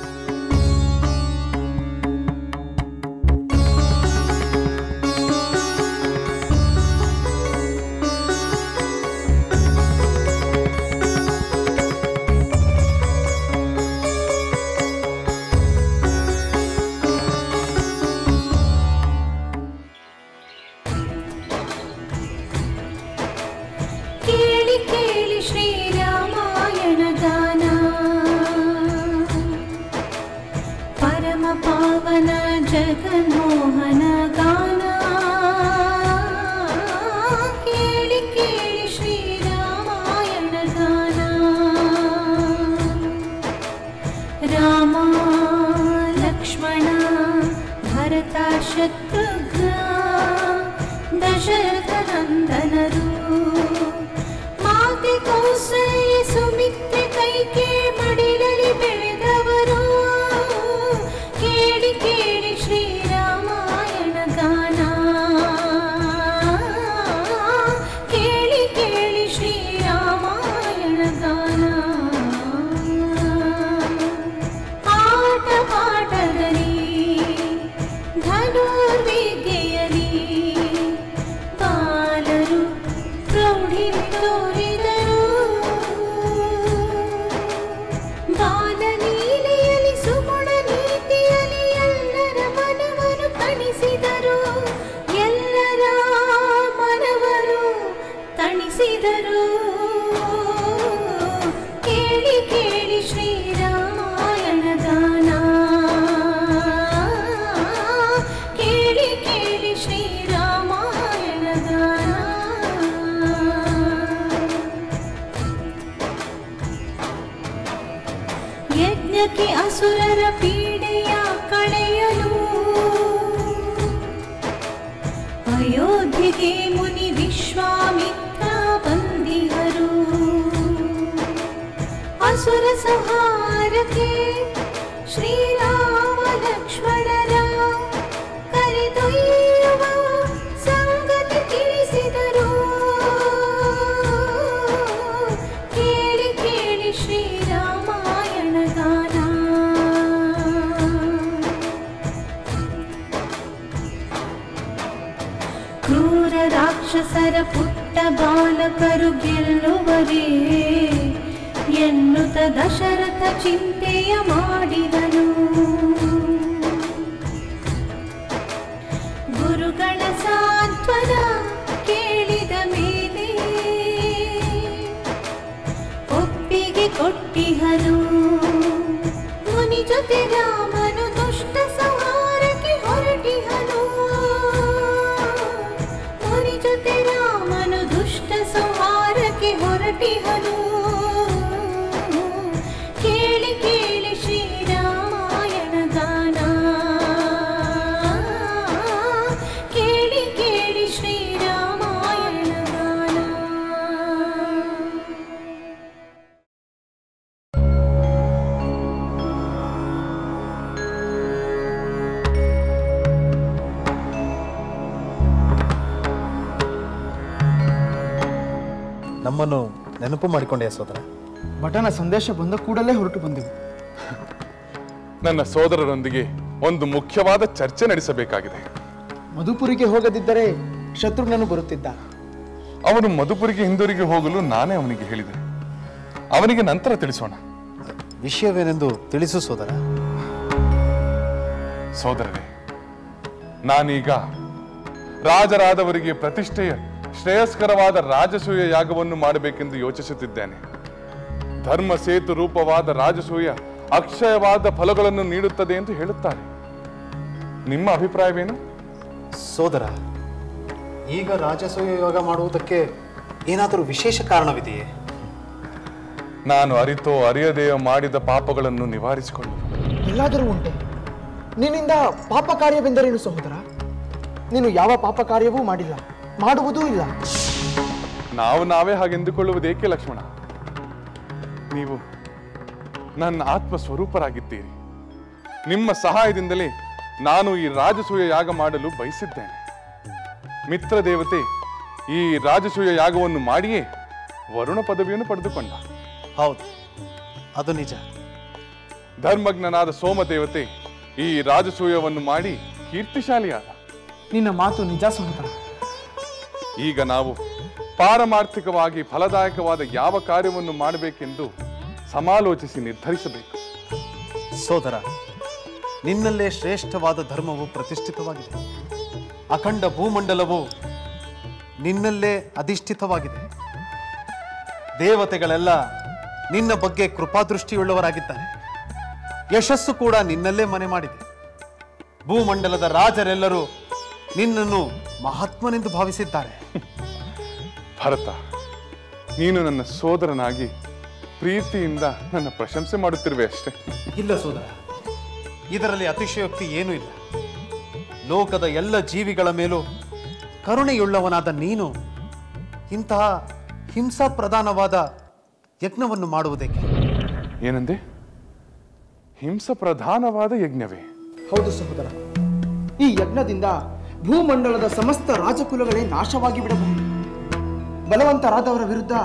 जगन्मोहन गाना केळि केळि श्रीरामायण गाना राम लक्ष्मण भरत शत्रुघ्न दशरथ नंदनरू माते कौसल्य सुमित्रे कैके मडिलली बेಳೆದವರು ಕೇಳಿ ಕೇಳಿ ಶ್ರೀರಾಮಾಯಣ ಗಾನ ಕೇಳಿ ಕೇಳಿ ಶ್ರೀರಾಮಾಯಣ ಗಾನ ಆಟ ಪಾಠದಲ್ಲಿ ಧನುರ್ವಿದ್ಯೆಯಲ್ಲಿ ಬಾಲರು ಅಸುರ ಸಂಹಾರಕ್ಕೆ ಶ್ರೀರಾಮ ಲಕ್ಷ್ಮಣರ ಕರೆದೊಯ್ಯುವ ಸಂಗತಿ ತಿಳಿಸಿದರು. ಕೇಳಿ ಕೇಳಿ ಶ್ರೀರಾಮಾಯಣ ಗಾನ. ಕ್ರೂರ ರಾಕ್ಷಸರ ಪುಟ್ಟ ಬಾಲಕರು ಗೆಲ್ಲುವರೇ ಎನ್ನುತ್ತ ದಶರಥ ಚಿಂತೆಯ ಮಾಡಿದನು. ಗುರುಗಳ ಸಾಂತ್ವನ ಕೇಳಿದ ಮೇಲೆ ಒಪ್ಪಿಗೆ ಕೊಟ್ಟಿಹನು. ಮುನಿ ಜೊತೆ ರಾಮನು ದುಷ್ಟ ಸಂಹಾರಕ್ಕೆ ಹೊರಟಿಹನು. ಮುನಿ ಜೊತೆ ರಾಮನು ದುಷ್ಟ ಸಂಹಾರಕ್ಕೆ ಹೊರಟಿಹನು. ಕೇಳಿ ಕೇಳಿ ಶ್ರೀರಾಮಾಯಣ ಗಾನ. ಕೇಳಿ ಕೇಳಿ ಶ್ರೀರಾಮಾಯಣ ಗಾನ. ನಮ್ಮನ್ನು ನೆನಪು ಮಾಡಿಕೊಂಡೆಯ ಸೋದರ? ಭಟನ ಸಂದೇಶ ಬಂದ ಕೂಡಲೇ ಹೊರಟು ಬಂದೆವು. ನನ್ನ ಸೋದರರೊಂದಿಗೆ ಒಂದು ಮುಖ್ಯವಾದ ಚರ್ಚೆ ನಡೆಸಬೇಕಾಗಿದೆ. ಮಧುಪುರಿಗೆ ಹೋಗದಿದ್ದರೆ ಶತ್ರುಘ್ನನು ಬರುತ್ತಿದ್ದ. ಅವನು ಮಧುಪುರಿಗೆ ಹಿಂದಿರುಗಿ ಹೋಗಲು ನಾನೇ ಅವನಿಗೆ ಹೇಳಿದೆ. ಅವನಿಗೆ ನಂತರ ತಿಳಿಸೋಣ. ವಿಷಯವೇನೆಂದು ತಿಳಿಸು ಸೋದರ. ಸೋದರರೇ, ನಾನೀಗ ರಾಜರಾದವರಿಗೆ ಪ್ರತಿಷ್ಠೆಯ ಶ್ರೇಯಸ್ಕರವಾದ ರಾಜಸೂಯ ಯಾಗವನ್ನು ಮಾಡಬೇಕೆಂದು ಯೋಚಿಸುತ್ತಿದ್ದೇನೆ. ಧರ್ಮ ಸೇತು ರೂಪವಾದ ರಾಜಸೂಯ ಅಕ್ಷಯವಾದ ಫಲಗಳನ್ನು ನೀಡುತ್ತದೆ ಎಂದು ಹೇಳುತ್ತಾರೆ. ನಿಮ್ಮ ಅಭಿಪ್ರಾಯವೇನು? ಸೋದರ, ಈಗ ರಾಜಸೂಯ ಯೋಗ ಮಾಡುವುದಕ್ಕೆ ಏನಾದರೂ ವಿಶೇಷ ಕಾರಣವಿದೆಯೇ? ನಾನು ಅರಿತೋ ಅರಿಯದೆಯೋ ಮಾಡಿದ ಪಾಪಗಳನ್ನು ನಿವಾರಿಸಿಕೊಳ್ಳು. ಎಲ್ಲಾದರೂ ಉಂಟೆ? ನಿನ್ನಿಂದ ಪಾಪ ಕಾರ್ಯವೆಂದರೇನು ಸಹೋದರ? ನೀನು ಯಾವ ಪಾಪ ಕಾರ್ಯವೂ ಮಾಡಿಲ್ಲ, ಮಾಡುವುದೂ ಇಲ್ಲ. ನಾವೇ ಹಾಗೆಂದುಕೊಳ್ಳುವುದೇಕೆ ಲಕ್ಷ್ಮಣ? ನೀವು ನನ್ನ ಆತ್ಮ ಸ್ವರೂಪರಾಗಿದ್ದೀರಿ. ನಿಮ್ಮ ಸಹಾಯದಿಂದಲೇ ನಾನು ಈ ರಾಜಸೂಯ ಯಾಗ ಮಾಡಲು ಬಯಸಿದ್ದೇನೆ. ಮಿತ್ರ ದೇವತೆ ಈ ರಾಜಸೂಯ ಯಾಗವನ್ನು ಮಾಡಿಯೇ ವರುಣ ಪದವಿಯನ್ನು ಪಡೆದುಕೊಂಡ. ಹೌದು, ಅದು ನಿಜ. ಧರ್ಮಜ್ಞನಾದ ಸೋಮದೇವತೆ ಈ ರಾಜಸೂಯವನ್ನು ಮಾಡಿ ಕೀರ್ತಿಶಾಲಿಯಾದ. ನಿನ್ನ ಮಾತು ನಿಜ ಸಹೋದರ. ಈಗ ನಾವು ಪಾರಮಾರ್ಥಿಕವಾಗಿ ಫಲದಾಯಕವಾದ ಯಾವ ಕಾರ್ಯವನ್ನು ಮಾಡಬೇಕೆಂದು ಸಮಾಲೋಚಿಸಿ ನಿರ್ಧರಿಸಬೇಕು. ಸೋದರ, ನಿನ್ನಲ್ಲೇ ಶ್ರೇಷ್ಠವಾದ ಧರ್ಮವು ಪ್ರತಿಷ್ಠಿತವಾಗಿದೆ. ಅಖಂಡ ಭೂಮಂಡಲವು ನಿನ್ನಲ್ಲೇ ಅಧಿಷ್ಠಿತವಾಗಿದೆ. ದೇವತೆಗಳೆಲ್ಲ ನಿನ್ನ ಬಗ್ಗೆ ಕೃಪಾದೃಷ್ಟಿಯುಳ್ಳವರಾಗಿದ್ದಾರೆ. ಯಶಸ್ಸು ಕೂಡ ನಿನ್ನಲ್ಲೇ ಮನೆ ಮಾಡಿದೆ. ಭೂಮಂಡಲದ ರಾಜರೆಲ್ಲರೂ ನಿನ್ನನ್ನು ಮಹಾತ್ಮನೆಂದು ಭಾವಿಸಿದ್ದಾರೆ. ಭರತ, ನೀನು ನನ್ನ ಸೋದರನಾಗಿ ಪ್ರೀತಿಯಿಂದ ನನ್ನ ಪ್ರಶಂಸೆ ಮಾಡುತ್ತಿರುವೆ ಅಷ್ಟೇ. ಇಲ್ಲ ಸೋದರ, ಇದರಲ್ಲಿ ಅತಿಶಯೋಕ್ತಿ ಏನೂ ಇಲ್ಲ. ಲೋಕದ ಎಲ್ಲ ಜೀವಿಗಳ ಮೇಲೂ ಕರುಣೆಯುಳ್ಳವನಾದ ನೀನು ಇಂತಹ ಹಿಂಸಾ ಪ್ರಧಾನವಾದ ಯಜ್ಞವನ್ನು ಮಾಡುವುದಕ್ಕೆ? ಏನಂದೆ? ಹಿಂಸ ಪ್ರಧಾನವಾದ ಯಜ್ಞವೇ? ಹೌದು ಸಹೋದರ. ಈ ಯಜ್ಞದಿಂದ ಭೂಮಂಡಲದ ಸಮಸ್ತ ರಾಜಕುಲಗಳೇ ನಾಶವಾಗಿ ಬಿಡಬಹುದು. ಬಲವಂತರಾದವರ ವಿರುದ್ಧ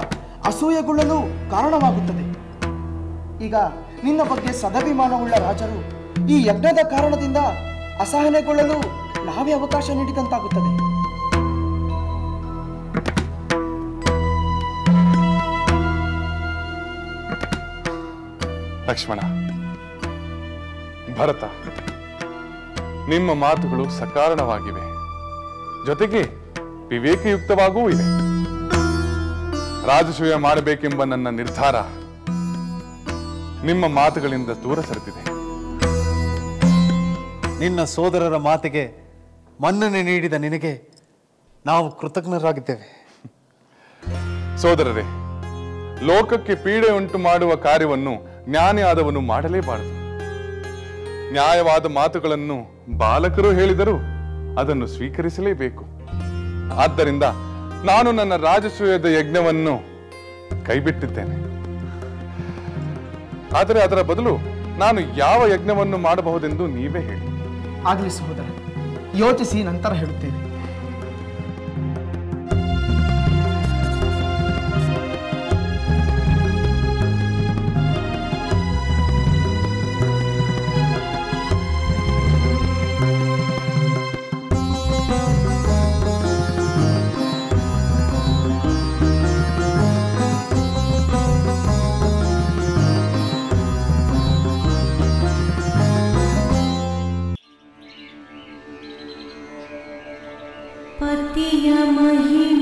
ಅಸೂಯೆಗೊಳ್ಳಲು ಕಾರಣವಾಗುತ್ತದೆ. ಈಗ ನಿನ್ನ ಬಗ್ಗೆ ಸದಭಿಮಾನವುಳ್ಳ ರಾಜರು ಈ ಯಜ್ಞದ ಕಾರಣದಿಂದ ಅಸಹನೆಗೊಳ್ಳಲು ನಾವೇ ಅವಕಾಶ ನೀಡಿದಂತಾಗುತ್ತದೆ. ಲಕ್ಷ್ಮಣ, ಭರತ, ನಿಮ್ಮ ಮಾತುಗಳು ಸಕಾರಣವಾಗಿವೆ, ಜೊತೆಗೆ ವಿವೇಕಯುಕ್ತವಾಗೂ ಇವೆ. ರಾಜಸೂಯ ಮಾಡಬೇಕೆಂಬ ನನ್ನ ನಿರ್ಧಾರ ನಿಮ್ಮ ಮಾತುಗಳಿಂದ ದೂರ ಸರಿದಿದೆ. ನಿನ್ನ ಸೋದರರ ಮಾತಿಗೆ ಮನ್ನಣೆ ನೀಡಿದ ನಿನಗೆ ನಾವು ಕೃತಜ್ಞರಾಗಿದ್ದೇವೆ. ಸೋದರರೇ, ಲೋಕಕ್ಕೆ ಪೀಡೆ ಉಂಟು ಮಾಡುವ ಕಾರ್ಯವನ್ನು ಜ್ಞಾನಿಯಾದವನು ಮಾಡಲೇಬಾರದು. ನ್ಯಾಯವಾದ ಮಾತುಗಳನ್ನು ಬಾಲಕರು ಹೇಳಿದರೂ ಅದನ್ನು ಸ್ವೀಕರಿಸಲೇಬೇಕು. ಆದ್ದರಿಂದ ನಾನು ನನ್ನ ರಾಜಸೂಯದ ಯಜ್ಞವನ್ನು ಕೈಬಿಟ್ಟಿದ್ದೇನೆ. ಆದರೆ ಅದರ ಬದಲು ನಾನು ಯಾವ ಯಜ್ಞವನ್ನು ಮಾಡಬಹುದೆಂದು ನೀವೇ ಹೇಳಿ. ಆಗಲಿ ಸಹೋದರ, ಯೋಚಿಸಿ ನಂತರ ಹೇಳುತ್ತೇವೆ. पतिय महिमा